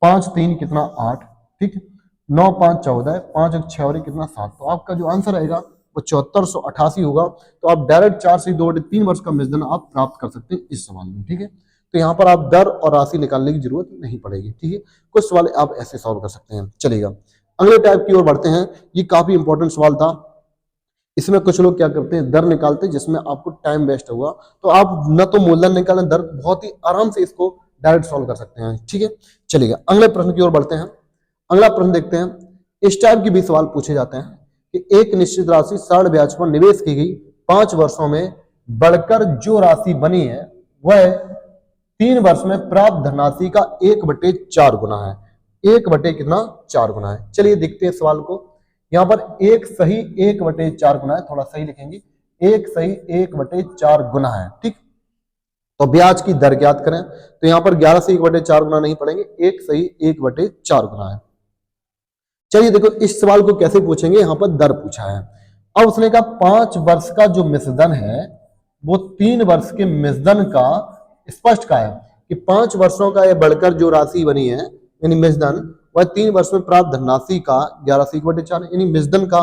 5 3 कितना 8, ठीक है, 9 5 14, 5 1 6 और 1 कितना 7, तो आपका जो आंसर आएगा वो 7488 होगा। तो आप डायरेक्ट 4 से 2/3 वर्ष का मजदन आप प्राप्त कर सकते हैं इस सवाल में, ठीक है। तो यहाँ पर आप दर और राशि निकालने की जरूरत नहीं पड़ेगी, ठीक है। कुछ सवाल आप ऐसे सॉल्व कर सकते हैं। चलेगा, अगले टाइप की ओर बढ़ते हैं। ये काफी इंपॉर्टेंट सवाल था। इसमें कुछ लोग क्या करते हैं, दर निकालते हैं जिसमें आपको टाइम वेस्ट होगा, तो आप न तो मूलधन निकालें, दर बहुत ही आराम से इसको डायरेक्ट सॉल्व कर सकते हैं, ठीक है। चलिए अगले प्रश्न की ओर बढ़ते हैं। अगला प्रश्न देखते हैं। इस टाइप के भी सवाल पूछे जाते हैं कि एक निश्चित राशि सरण ब्याज पर निवेश की गई 5 वर्षों में बढ़कर जो राशि बनी है वह 3 वर्ष में प्राप्त धनराशि का 1/4 गुना है। 1/4 गुना है। चलिए देखते हैं सवाल को। यहाँ पर एक सही 1/4 गुना है, थोड़ा सही लिखेंगे, एक सही 1/4 गुना है, ठीक। तो ब्याज की दर ज्ञात करें, तो यहाँ पर 11 से 1/4 गुना नहीं पड़ेंगे, एक सही 1/4 गुना है। चलिए देखो इस सवाल को कैसे पूछेंगे, यहाँ पर दर पूछा है। अब उसने कहा 5 वर्ष का जो मिश्रधन है वो 3 वर्ष के मिश्रधन का स्पष्ट का है कि 5 वर्षों का यह बढ़कर जो राशि बनी है यानी मिश्रधन वह 3 वर्ष में प्राप्त धनराशि का 11 से 1/4 यानी मिश्रधन का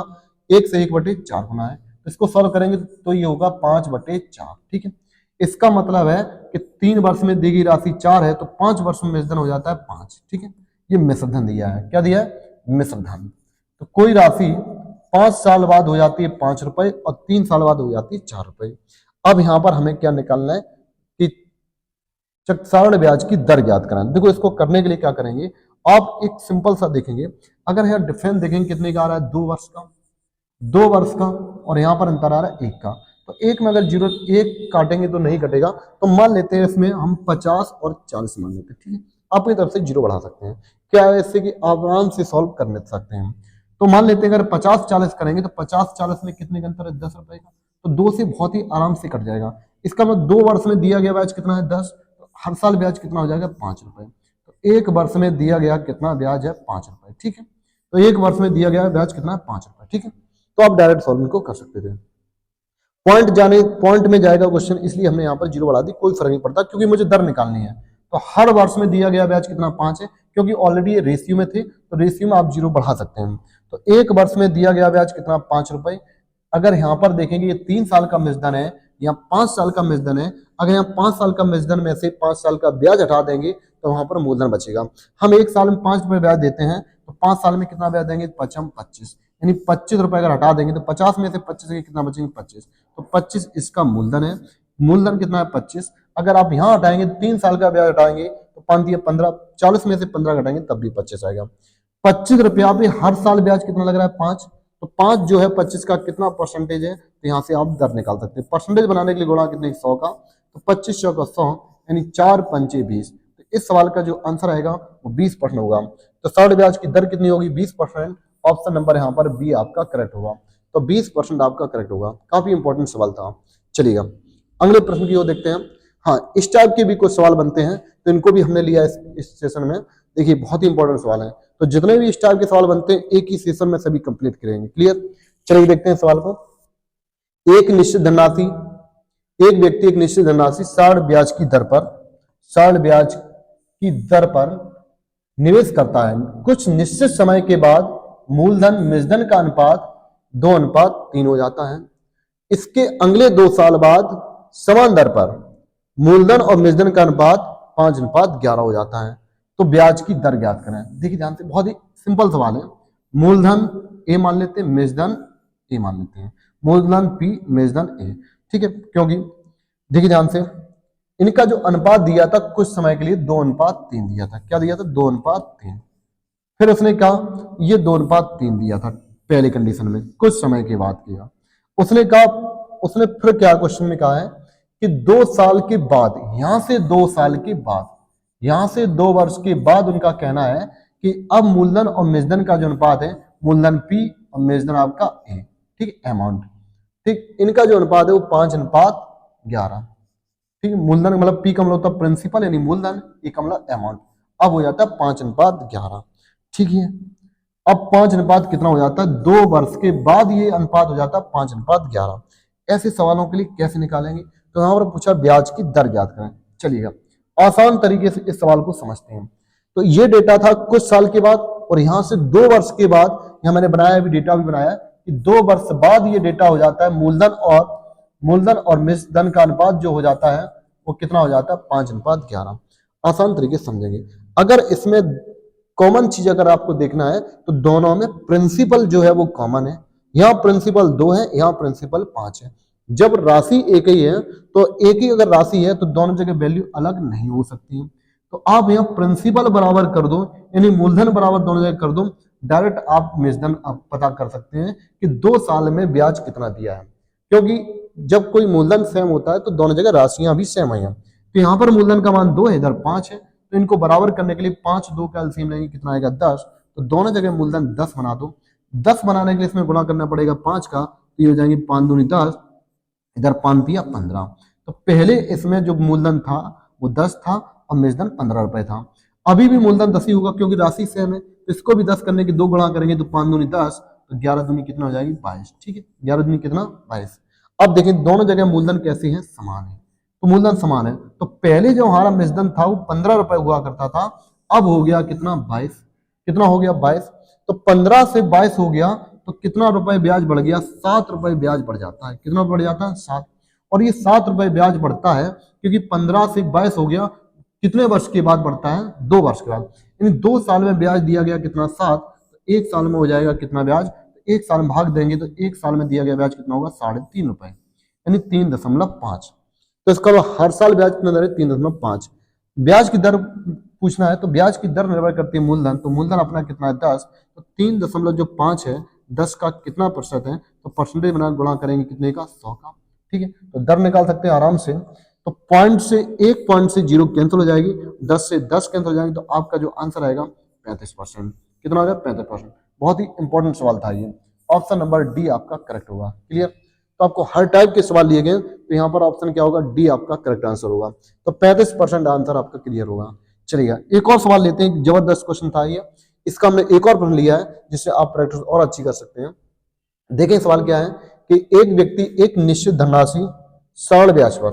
1 से 1/4 गुना है। तो इसको सॉल्व करेंगे तो ये होगा 5/4, ठीक है। इसका मतलब है कि 3 वर्ष में दी गई राशि 4 है तो 5 वर्ष में मिश्रधन हो जाता है 5, ठीक है। ये मिश्रधन दिया है, क्या दिया है, मिश्रधन। तो कोई राशि 5 साल बाद हो जाती है 5 रुपए और 3 साल बाद हो जाती है 4 रुपए। अब यहां पर हमें क्या निकालना है कि सरण ब्याज की दर ज्ञात करना है। देखो इसको करने के लिए क्या करेंगे, आप एक सिंपल सा देखेंगे, अगर यहाँ डिफरेंस देखेंगे कितने का आ रहा है 2 वर्ष का, 2 वर्ष का, और यहाँ पर अंतर आ रहा है 1 का। तो 1 में अगर 0 1 काटेंगे तो नहीं कटेगा, तो मान लेते हैं इसमें हम 50 और 40 मान लेते हैं, ठीक है। अपनी तरफ से 0 बढ़ा सकते हैं, क्या है इससे कि आराम से सॉल्व कर सकते हैं। तो मान लेते हैं अगर 50 40 करेंगे तो 50 40 में कितने का अंतर है 10 रुपए का, तो 2 से बहुत ही आराम से कट जाएगा। इसका मतलब 2 वर्ष में दिया गया ब्याज कितना है 10, तो हर साल ब्याज कितना हो जाएगा 5 रुपए। तो 1 वर्ष में दिया गया कितना ब्याज है 5 रुपए, ठीक है। तो 1 वर्ष में दिया गया ब्याज कितना है 5 रुपए, ठीक है। तो आप डायरेक्ट सॉल्व को कर सकते थे। पॉइंट में जाएगा क्वेश्चन, इसलिए हमने यहाँ पर 0 बढ़ा दी, कोई फर्क नहीं पड़ता क्योंकि मुझे दर निकालनी है। तो हर वर्ष में दिया गया ब्याज कितना 5 है, क्योंकि ऑलरेडी ये रेशियो में थे, तो रेशियो में आप 0 बढ़ा सकते हैं। तो 1 वर्ष में दिया गया ब्याज कितना, 5 रुपए। अगर यहाँ पर देखेंगे ये 3 साल का मिश्रधन है, यहाँ 5 साल का मिश्रधन है, अगर यहाँ 5 साल का मिश्रधन में से 5 साल का ब्याज हटा देंगे तो वहां पर मूलधन बचेगा। हम 1 साल में 5 रुपए ब्याज देते हैं, तो 5 साल में कितना ब्याज देंगे, 25, यानी 25 रुपए अगर हटा देंगे तो 50 में से 25 के कितना बचेंगे, 25। तो 25 इसका मूलधन है। मूलधन कितना है, 25। अगर आप यहाँ हटाएंगे 3 साल का ब्याज हटाएंगे तो 5 दिया 15, 40 में से 15 घटाएंगे तब भी 25 आएगा। 25 रुपया पे हर साल ब्याज कितना लग रहा है, 5। तो 5 जो है 25 का कितना परसेंटेज है, तो यहाँ से आप दर निकाल सकते हैं। परसेंटेज बनाने के लिए गुणा कितने, 100 का, तो 25 100 का 100 यानी 4 पंचे 20। तो इस सवाल का जो आंसर आएगा वो 20% होगा। तो सॉलिड ब्याज की दर कितनी होगी, 20%। ऑप्शन नंबर यहाँ पर बी आपका करेक्ट होगा। तो 20% आपका करेक्ट होगा। काफी इंपॉर्टेंट सवाल था। चलिएगा अगले प्रश्न की ओर देखते हैं। हाँ, इस टाइप के भी कुछ सवाल बनते हैं, तो इनको भी हमने लिया इस सेशन में। देखिए बहुत ही इंपॉर्टेंट सवाल है, तो जितने भी इस टाइप के सवाल बनते हैं एक ही सेशन में सभी कंप्लीट करेंगे। क्लियर, चलिए देखते हैं सवाल को। एक निश्चित धनराशि, एक व्यक्ति एक निश्चित धनराशि 60 ब्याज की दर पर, 60 ब्याज की दर पर निवेश करता है। कुछ निश्चित समय के बाद मूलधन मिश्रधन का अनुपात 2:3 हो जाता है। इसके अगले 2 साल बाद समान दर पर मूलधन और मिश्रधन का अनुपात 5:11 हो जाता है। तो ब्याज की दर ज्ञात करें। देखिए ध्यान से, बहुत ही सिंपल सवाल है। मूलधन ए मान लेते हैं, मिश्रधन ए मान लेते हैं, मूलधन पी मिश्रधन ए, ठीक है। क्योंकि देखिए ध्यान से, इनका जो अनुपात दिया था कुछ समय के लिए 2:3 दिया था। क्या दिया था, 2:3। फिर उसने कहा ये 2:3 दिया था पहले कंडीशन में, कुछ समय के बाद किया। उसने कहा, उसने फिर क्या क्वेश्चन में कहा है कि 2 साल के बाद, यहां से 2 साल के बाद, यहां से 2 वर्ष के बाद उनका कहना है कि अब मूलधन और मिश्रधन का जो अनुपात है, मूलधन पी और मिश्रधन आपका ए, ठीक है, अमाउंट, ठीक, इनका जो अनुपात है वो 5:11, ठीक है। मूलधन मतलब पी का मतलब होता है प्रिंसिपल यानी मूलधन, ए का मतलब अमाउंट। अब हो जाता है 5:11, ठीक है। अब 5 अनुपात कितना हो जाता है, 2 वर्ष के बाद ये अनुपात हो जाता है 5:11। ऐसे सवालों के लिए कैसे निकालेंगे, तो यहां पर पूछा ब्याज की दर ज्ञात करें। चलिएगा आसान तरीके से इस सवाल को समझते हैं। तो ये डेटा था कुछ साल के बाद, और यहां से 2 वर्ष के बाद, यहां मैंने बनाया भी, डेटा भी बनाया कि 2 वर्ष बाद ये डेटा हो जाता है मूलधन और मिश्रधन का अनुपात जो हो जाता है वो कितना हो जाता है, 5:11। आसान तरीके से समझेंगे। अगर इसमें कॉमन चीज अगर आपको देखना है तो दोनों में प्रिंसिपल जो है वो कॉमन है। यहाँ प्रिंसिपल 2 है, यहाँ प्रिंसिपल 5 है। जब राशि एक ही है तो एक ही अगर राशि है तो दोनों जगह वैल्यू अलग नहीं हो सकती है। तो आप यहाँ प्रिंसिपल बराबर कर दो, यानी मूलधन बराबर दोनों जगह कर दो, डायरेक्ट आप मिश्रधन आप पता कर सकते हैं कि 2 साल में ब्याज कितना दिया है। क्योंकि जब कोई मूलधन सेम होता है तो दोनों जगह राशियां भी सेम है। तो यहाँ पर मूलधन का मान 2 है, इधर 5 है, तो इनको बराबर करने के लिए 5 2 का एलसीएम लेंगे, कितना आएगा 10। तो दोनों जगह मूलधन 10 बना दो। 10 बनाने के लिए इसमें गुणा करना पड़ेगा 5 का, तो ये हो जाएंगे 5 दूनी 10, इधर 5 तिया 15। तो पहले इसमें जो मूलधन था वो 10 था और मिश्रधन 15 रुपए था। अभी भी मूलधन 10 ही होगा क्योंकि राशि सेम है। तो इसको भी 10 करने के 2 गुणा करेंगे तो 5 दूनी 10, तो 11 दूनी कितना हो जाएगी 22, ठीक है। 11 दूनी कितना 22। अब देखें दोनों जगह मूलधन कैसे हैं, समान है। तो मूलधन समान है, तो पहले जो हमारा मिश्रधन था वो 15 रुपए हुआ करता था, अब हो गया कितना 22। कितना हो गया 22। तो 15 से 22 हो गया तो कितना रुपए ब्याज बढ़ गया, 7 रुपए ब्याज बढ़ जाता है। कितना बढ़ जाता है 7। और ये 7 रुपए ब्याज बढ़ता है क्योंकि 15 से 22 हो गया, कितने वर्ष के बाद बढ़ता है, 2 वर्ष के बाद। यानी 2 साल में ब्याज दिया गया कितना 7, तो 1 साल में हो जाएगा कितना ब्याज, 1 साल में भाग देंगे तो 1 साल में दिया गया ब्याज कितना होगा 3.5 रुपए, यानी 3.5। तो इसका हर साल ब्याज कितना दर है 3.5। ब्याज की दर पूछना है तो ब्याज की दर निर्भर करती है मूलधन, तो मूलधन अपना कितना है 10, तो 3.5 है, 10 का कितना प्रतिशत है, तो परसेंटेज बना गुणा करेंगे कितने का 100 का, ठीक है। तो दर निकाल सकते हैं आराम से। तो पॉइंट से 1 पॉइंट से 0 कैंसिल हो जाएगी, 10 से 10 कैंसिल हो जाएंगे, तो आपका जो आंसर आएगा 35%। कितना हो गया 35%। बहुत ही इंपॉर्टेंट सवाल था ये। ऑप्शन नंबर डी आपका करेक्ट होगा। क्लियर। तो आपको हर टाइप के सवाल लिए गए तो यहाँ पर ऑप्शन क्या होगा, डी आपका करेक्ट आंसर होगा। तो 35% आंसर आपका क्लियर होगा। चलिएगा एक और सवाल लेते हैं, जबरदस्त क्वेश्चन था ये, इसका हमने एक और प्रश्न लिया है जिससे आप प्रैक्टिस और अच्छी कर सकते हैं। देखें सवाल क्या है कि एक व्यक्ति एक निश्चित धनराशि 60 ब्याज पर,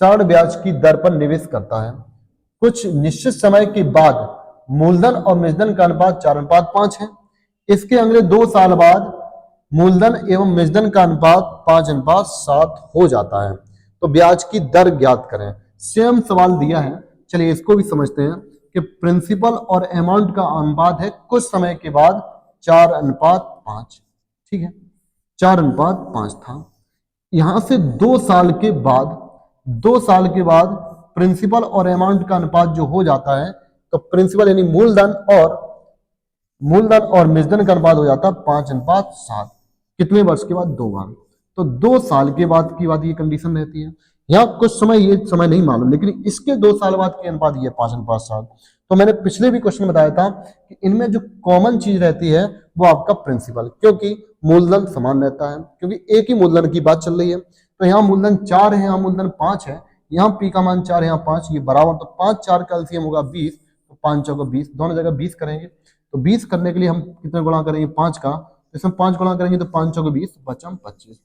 60 ब्याज की दर पर निवेश करता है। कुछ निश्चित समय के बाद मूलधन और मिश्रधन का अनुपात 4:5 है। इसके अगले 2 साल बाद मूलधन एवं मिश्रधन का अनुपात 5:7 हो जाता है। तो ब्याज की दर ज्ञात करें। सेम सवाल दिया है, चलिए इसको भी समझते हैं कि प्रिंसिपल और अमाउंट का अनुपात है कुछ समय के बाद 4:5। ठीक है, 4:5 था। यहां से 2 साल के बाद प्रिंसिपल और अमाउंट का अनुपात जो हो जाता है, तो प्रिंसिपल यानी मूलधन और मिश्रधन का अनुपात हो जाता है 5:7। कितने वर्ष के बाद? 2 बार। तो 2 साल के बाद की बात ये कंडीशन रहती है। यहाँ कुछ समय ये समय नहीं मालूम, लेकिन इसके 2 साल बाद के अनुपात ये 5:7। तो मैंने पिछले भी क्वेश्चन में बताया था कि इनमें जो कॉमन चीज रहती है वो आपका प्रिंसिपल, क्योंकि मूलधन समान रहता है, क्योंकि एक ही मूलधन की बात चल रही है। तो यहाँ मूलधन 4 है, यहाँ मूलधन 5 है, यहाँ पी का मान 4 यहाँ 5, ये बराबर। तो 5 4 का एलसीएम होगा 20, तो 5 4 20, दोनों जगह 20 करेंगे। तो 20 करने के लिए हम कितना गुणा करेंगे? 5 का। इसमें 5 गुणा करेंगे तो 5 4 20, बचा 25।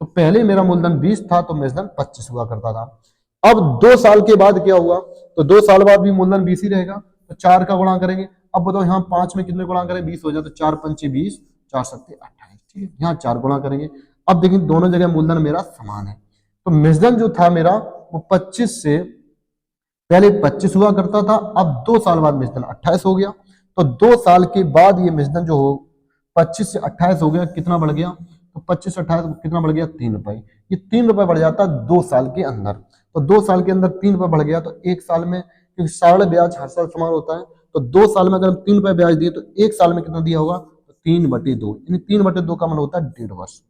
तो पहले मेरा मूलधन 20 था, तो मिश्रधन 25 हुआ करता था। अब 2 साल के बाद क्या हुआ? तो 2 साल बाद भी मूलधन 20 ही रहेगा, तो 4 का गुणा करेंगे। अब बताओ यहाँ 5 में कितने गुणा करें? 20 हो जाए, तो 4 5 20, 4 7 28। ठीक है, यहाँ 4 गुणा करेंगे। अब देखिए दोनों जगह मूलधन मेरा समान है, तो मिश्रधन जो था मेरा वो 25 से पहले 25 हुआ करता था, अब 2 साल बाद मिश्रधन 28 हो गया। तो 2 साल के बाद ये मिश्रधन जो हो 25 से 28 हो गया, कितना बढ़ गया? तो 25 से 28 कितना बढ़ गया? 3 रुपए। ये 3 रुपए बढ़ जाता है 2 साल के अंदर। तो 2 साल के अंदर 3 रुपए बढ़ गया, तो 1 साल में, क्योंकि साढ़े ब्याज हर साल समान होता है, तो 2 साल में अगर हम 3 रुपए ब्याज दिए तो 1 साल में कितना दिया होगा? तो 3/2, यानी 3/2 का मतलब होता है 1.5 वर्ष,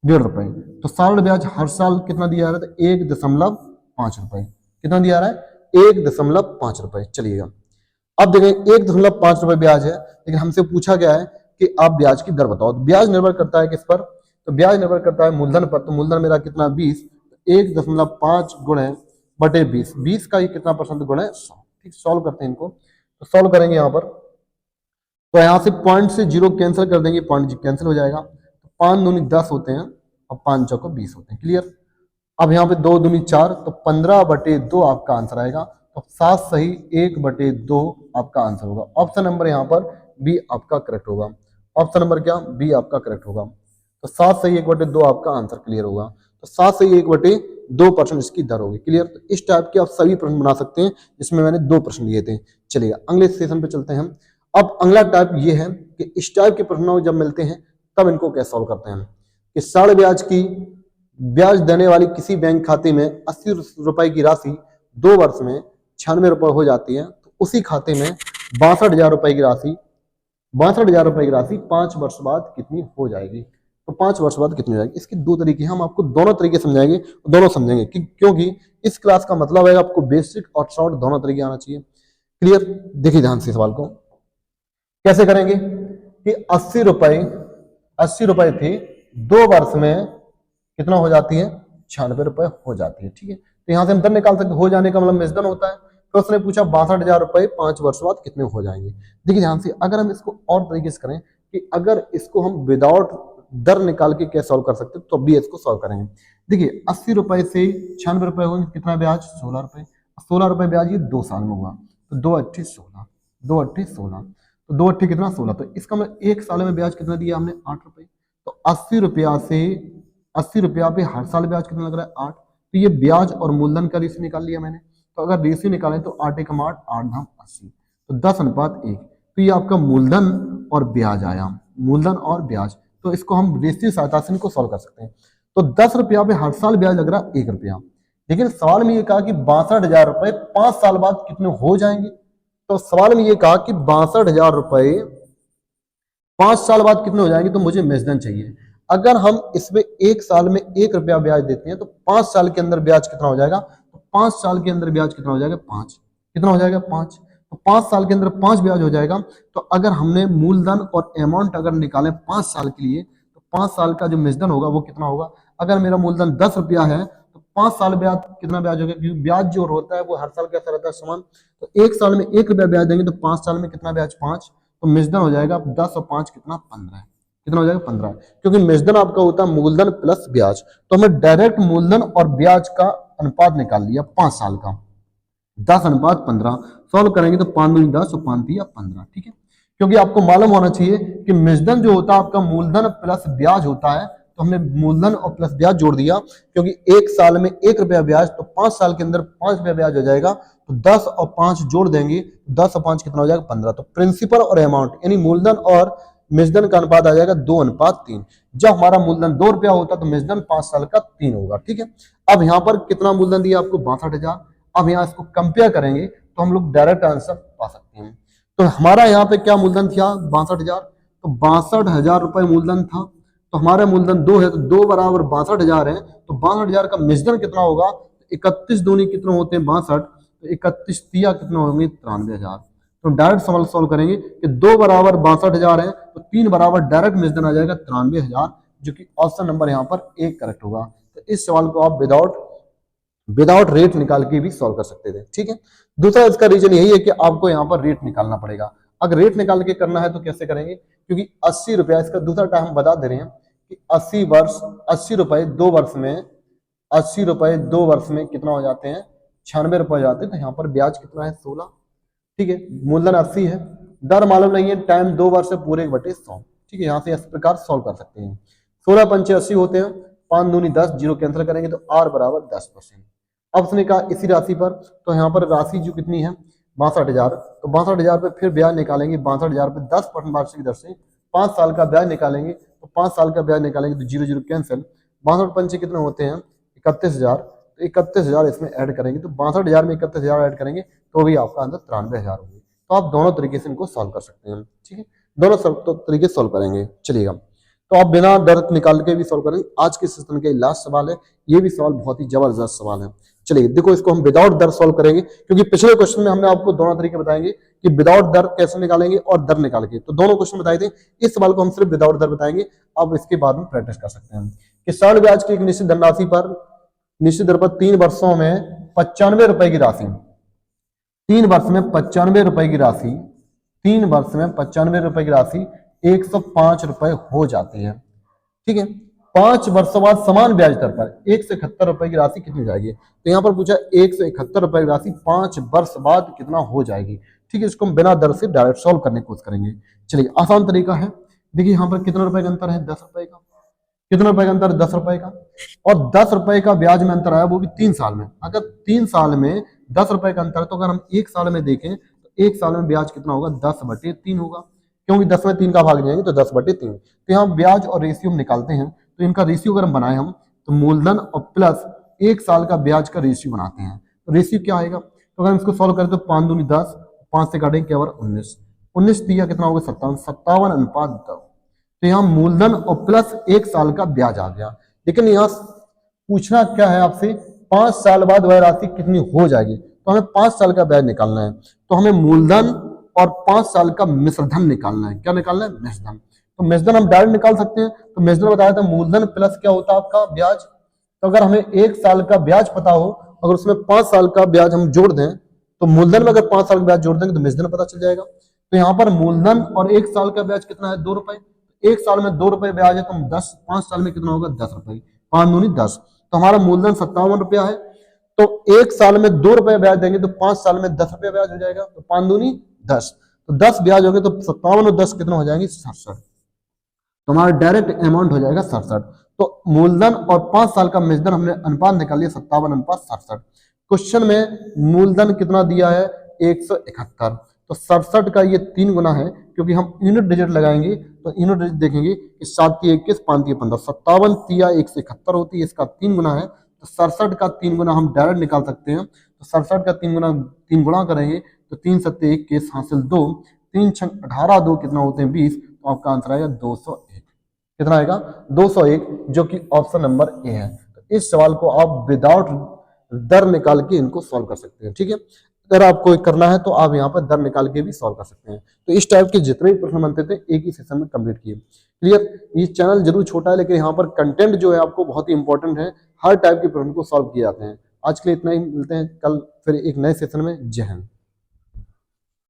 1.5 रुपए। तो साढ़े ब्याज हर साल कितना दिया जा रहा है? तो 1.5 रुपए। कितना दिया रहा है? 1.5 रुपए। चलिएगा, अब देखें 1.5 रुपए ब्याज है, लेकिन हमसे पूछा गया है कि आप ब्याज की दर बताओ। तो ब्याज निर्भर करता है किस पर? तो ब्याज निर्भर करता है मूलधन पर। तो मूलधन मेरा कितना? 20, 1.5 गुणे बटे 20, 20 का ये कितना परसेंट गुणे 100। ठीक, सॉल्व करते हैं इनको। तो सॉल्व करेंगे यहाँ पर, तो यहाँ से पॉइंट से 0 कैंसिल कर देंगे, पॉइंट कैंसिल हो जाएगा। तो 5 दूनी 10 होते हैं और 5 चौको 20 होते हैं। क्लियर? अब यहाँ पे 2 दूनी 4, तो 15/2 आपका आंसर आएगा। तो 7 सही 1/2 आपका आंसर होगा। ऑप्शन नंबर यहाँ पर बी आपका करेक्ट होगा। ऑप्शन नंबर क्या? बी आपका करेक्ट होगा। तो 7 सही 1/2 आपका आंसर क्लियर होगा। तो 7 सही 1/2% इसकी दर होगी। क्लियर? तो इस टाइप के आप सभी प्रश्न बना सकते हैं, जिसमें मैंने 2 प्रश्न लिए थे। चलिए अगले सेशन पे चलते हैं हम। अब अगला टाइप ये है कि इस टाइप के प्रश्नों जब मिलते हैं तब इनको कैसे सॉल्व करते हैं। कि साढ़े ब्याज देने वाली किसी बैंक खाते में 80 रुपए की राशि 2 वर्ष में 96 रुपए हो जाती है, तो उसी खाते में 62,000 रुपए की राशि 5 वर्ष बाद कितनी हो जाएगी? तो 5 वर्ष बाद कितनी हो जाएगी? इसके 2 तरीके हैं, हम आपको दोनों तरीके समझाएंगे, दोनों समझेंगे क्योंकि इस क्लास का मतलब है आपको बेसिक और शॉर्ट दोनों तरीके आना चाहिए। क्लियर? देखिए ध्यान से सवाल को कैसे करेंगे कि 80 रुपए थे, 2 वर्ष में कितना हो जाती है? 96 रुपए हो जाती है। ठीक है, तो यहां से हम दर निकाल सकते, हो जाने का मतलब मिश्रधन होता है। तो उसने पूछा 62,000 रुपए 5 वर्ष बाद कितने हो जाएंगे। देखिए ध्यान से, अगर हम इसको और तरीके से करें कि अगर इसको हम विदाउट दर निकाल के कैसे सॉल्व कर सकते हैं, तो भी इसको सॉल्व करेंगे। देखिए 80 रुपए से 96 रुपए होंगे, कितना ब्याज? 16 रुपए। 16 रुपए ब्याज ये 2 साल में हुआ, तो 2 8 16, 2 8 16, तो 2 8 कितना? 16। तो इसका मतलब 1 साल में ब्याज कितना दिया हमने? 8 रुपए। तो 80 रुपया पे हर साल ब्याज कितना लग रहा है? 8। तो ये ब्याज और मूलधन का रेशियो निकाल लिया मैंने। तो अगर रेशियो निकालें तो 8 एकम 8, 8 धाम 80, तो 10:1। तो ये आपका मूलधन और ब्याज आया, मूलधन और ब्याज। तो इसको हम रेशियो सहायता से इनको सॉल्व कर सकते हैं। तो 10 रुपया पे हर साल ब्याज लग रहा है 1 रुपया, लेकिन सवाल में ये कहा कि 62,000 रुपए 5 साल बाद कितने हो जाएंगे। तो सवाल में ये कहा कि 62,000 रुपए 5 साल बाद कितने हो जाएंगे, तो मुझे मिश्रधन चाहिए। अगर हम इसमें 1 साल में 1 रुपया ब्याज देते हैं, तो 5 साल के अंदर ब्याज कितना हो जाएगा? तो 5 साल के अंदर ब्याज कितना हो जाएगा? 5। कितना हो जाएगा? 5। तो 5 साल के अंदर 5 ब्याज हो जाएगा। तो अगर हमने मूलधन और अमाउंट अगर निकाले 5 साल के लिए, तो 5 साल का जो मिश्रधन होगा वो कितना होगा? अगर मेरा मूलधन 10 रुपया है, तो 5 साल ब्याज कितना ब्याज होगा? क्योंकि ब्याज जो होता है वो हर साल कैसा रहता है? समान। तो 1 साल में 1 रुपया ब्याज देंगे, तो 5 साल में कितना ब्याज? 5। तो मिश्रधन हो जाएगा 10 और 5 कितना? 15। कितना हो जाएगा? 15। क्योंकि मिश्रधन आपका होता है मूलधन प्लस ब्याज। तो हमें डायरेक्ट मूलधन और ब्याज का अनुपात निकाल लिया 5 साल का। 10:15 सॉल्व करेंगे तो 5 दूनी 10 और 5 तिया 15, ठीक है। क्योंकि आपको मालूम होना चाहिए कि मिश्रधन जो होता है आपका मूलधन प्लस ब्याज होता है, तो हमने मूलधन और प्लस ब्याज जोड़ दिया, क्योंकि एक साल में 1 रुपया ब्याज, तो 5 साल के अंदर 5 रुपया ब्याज हो जाएगा, तो 10 और 5 जोड़ देंगे, 10 और 5 कितना हो जाएगा 15। तो प्रिंसिपल और अमाउंट यानी मूलधन और मिश्रधन का अनुपात आ जाएगा 2:3। जब हमारा मूलधन 2 रुपया होता तो मिश्रधन 5 साल का 3 होगा, ठीक है। अब यहाँ पर कितना मूलधन दिया आपको 62,000। अब यहाँ इसको कंपेयर करेंगे तो हम लोग डायरेक्ट आंसर पा सकते हैं। तो हमारा यहाँ पे क्या मूलधन था 62,000, तो 62,000 रुपए मूलधन था, तो हमारा मूलधन 2 है, तो 2 बराबर 62,000 है, तो 62,000 का मिश्रधन कितना होगा, 31 दूनी कितने होते हैं 62, तो 31 तिया कितना होंगे 93,000। तो डायरेक्ट सवाल सॉल्व करेंगे कि 2 बराबर 62,000 है, तो 3 बराबर डायरेक्ट मिश्रधन आ जाएगा 93,000, जो कि ऑप्शन नंबर यहाँ पर 1 करेक्ट होगा। तो इस सवाल को आप विदाउट रेट निकाल के भी सॉल्व कर सकते थे, ठीक है। दूसरा इसका रीजन यही है कि आपको यहाँ पर रेट निकालना पड़ेगा। अगर रेट निकाल के करना है तो कैसे करेंगे, क्योंकि 80 रुपया, इसका दूसरा टाइम हम बता दे रहे हैं कि 80 रुपए 2 वर्ष में, 80 रुपए 2 वर्ष में कितना हो जाते हैं 96 रुपए हो जाते हैं। तो यहाँ पर ब्याज कितना है 16, ठीक है। मूलधन 80 है, दर मालूम नहीं है, टाइम 2 वर्ष से पूरे 1/100, ठीक है। यहाँ से इस प्रकार सॉल्व कर सकते हैं। 16 पंचे 80 होते हैं, 5 दूनी 10, जीरो कैंसिल करेंगे तो आर बराबर 10%। अब उसने कहा इसी राशि पर, तो यहाँ पर राशि जो कितनी है 62,000, तो 62,000 पे फिर ब्याज निकालेंगे, 62,000 पे 10% वार्षिक दर से 5 साल का ब्याज निकालेंगे, तो 5 साल का ब्याज निकालेंगे तो जीरो जीरो कैंसिल, 62 पंचे कितने होते हैं 31,000, तो 31,000 इसमें ऐड करेंगे, तो 62,000 में 31,000 ऐड करेंगे तो भी आपका आंसर 93,000 होगी। तो आप दोनों तरीके से इनको सॉल्व कर सकते हैं, ठीक है, दोनों तरीके सॉल्व करेंगे। चलिएगा, तो आप बिना डर निकाल के भी सॉल्व करेंगे। आज के सेशन के लास्ट सवाल है, ये भी सवाल बहुत ही जबरदस्त सवाल है। चलिए देखो, इसको हम विदाउट दर सॉल्व करेंगे, क्योंकि पिछले क्वेश्चन में हमने आपको दोनों तरीके बताएंगे कि विदाउट दर कैसे निकालेंगे और दर निकाल के, तो दोनों क्वेश्चन बताए थे। इस सवाल को हम सिर्फ विदाउट दर बताएंगे, अब इसके बाद में प्रैक्टिस कर सकते हैं कि सरल ब्याज की एक निश्चित धनराशि पर, निश्चित दर पर 3 वर्षों में 95 रुपए की राशि, 3 वर्ष में 95 रुपए की राशि, 3 वर्ष में 95 रुपए की राशि 105 रुपए हो जाती है, ठीक है। 5 वर्षों बाद समान ब्याज दर पर 171 रुपए की राशि कितनी जाएगी, तो यहाँ पर पूछा 171 रुपए की राशि 5 वर्ष बाद कितना हो जाएगी, ठीक है। इसको हम बिना दर से डायरेक्ट सॉल्व करने की कोशिश करेंगे। चलिए, आसान तरीका है, देखिए यहाँ पर कितने रुपए का अंतर है 10 रुपए का, कितने रुपए का अंतर 10 रुपए का, और 10 रुपए का ब्याज में अंतर आया, वो भी 3 साल में। अगर 3 साल में 10 रुपए का अंतर है, तो अगर हम 1 साल में देखें तो 1 साल में ब्याज कितना होगा 10/3 होगा, क्योंकि 10 में 3 का भाग जाएंगे तो 10/3। तो यहाँ ब्याज और रेशियो हम निकालते हैं, तो इनका रेशियो अगर हम बनाए हम, तो मूलधन और प्लस 1 साल का ब्याज का रेशियो बनाते हैं, तो रेशियो क्या आएगा, तो अगर हम इसको सॉल्व करें तो 5 दूनी 10, 5 से काटेंगे क्या 19, 19 दिया कितना होगा 57, 57:10। तो यहाँ मूलधन और प्लस 1 साल का ब्याज आ गया। लेकिन यहाँ पूछना क्या है आपसे, 5 साल बाद वह राशि कितनी हो जाएगी, तो हमें 5 साल का ब्याज निकालना है, तो हमें मूलधन और 5 साल का मिश्रधन निकालना है। क्या निकालना है, मिश्रधन। तो मिश्रधन हम डायरेक्ट निकाल सकते हैं, तो मिश्रधन बताया था मूलधन प्लस क्या होता है आपका ब्याज, तो अगर हमें 1 साल का ब्याज पता हो, अगर उसमें 5 साल का ब्याज हम जोड़ दें, तो मूलधन में अगर 5 साल का ब्याज जोड़ देंगे तो मिश्रधन पता चल जाएगा। तो यहाँ पर मूलधन और 1 साल का ब्याज कितना है 2 रुपए, 1 साल में 2 रुपए ब्याज है, तो हम 10, 5 साल में कितना होगा 10 रुपए, 5 दूनी 10, तो हमारा मूलधन 57 रुपया है, तो 1 साल में 2 रुपए ब्याज देंगे तो 5 साल में 10 रुपया ब्याज हो जाएगा, तो 5 दूनी 10, तो 10 ब्याज हो गए, तो 57 और 10 कितना हो जाएंगे 67, तो हमारा डायरेक्ट अमाउंट हो जाएगा 67। तो मूलधन और 5 साल का मिश्रधन हमने अनुपात निकाल लिया 57:67। क्वेश्चन में मूलधन कितना दिया है 171, तो 67 का ये 3 गुना है, क्योंकि हम यूनिट डिजिट लगाएंगे, तो यूनिट डिजिट देखेंगे कि 7 × 21, 5 × 15, 57 तिया 171 होती है, इसका 3 गुना है, तो 67 का 3 गुना हम डायरेक्ट निकाल सकते हैं। तो 67 का 3 गुना करेंगे तो 3 सत्ते 21 हासिल 2, 3 छंग 18, 2 कितना होते हैं 20, तो आपका आंसर आएगा 201। कितना आएगा 201, जो कि ऑप्शन नंबर ए है। तो इस सवाल को आप विदाउट दर निकाल के इनको सॉल्व कर सकते हैं, ठीक है। अगर आपको करना है तो आप यहाँ पर दर निकाल के भी सॉल्व कर सकते हैं। तो इस टाइप के जितने भी प्रश्न बनते थे एक ही सेशन में कंप्लीट किए। क्लियर, ये चैनल जरूर छोटा है, लेकिन यहाँ पर कंटेंट जो है आपको बहुत ही इंपॉर्टेंट है, हर टाइप के प्रश्न को सॉल्व किए जाते हैं। आज के लिए इतना ही, मिलते हैं कल फिर एक नए सेशन में। जय हिंद।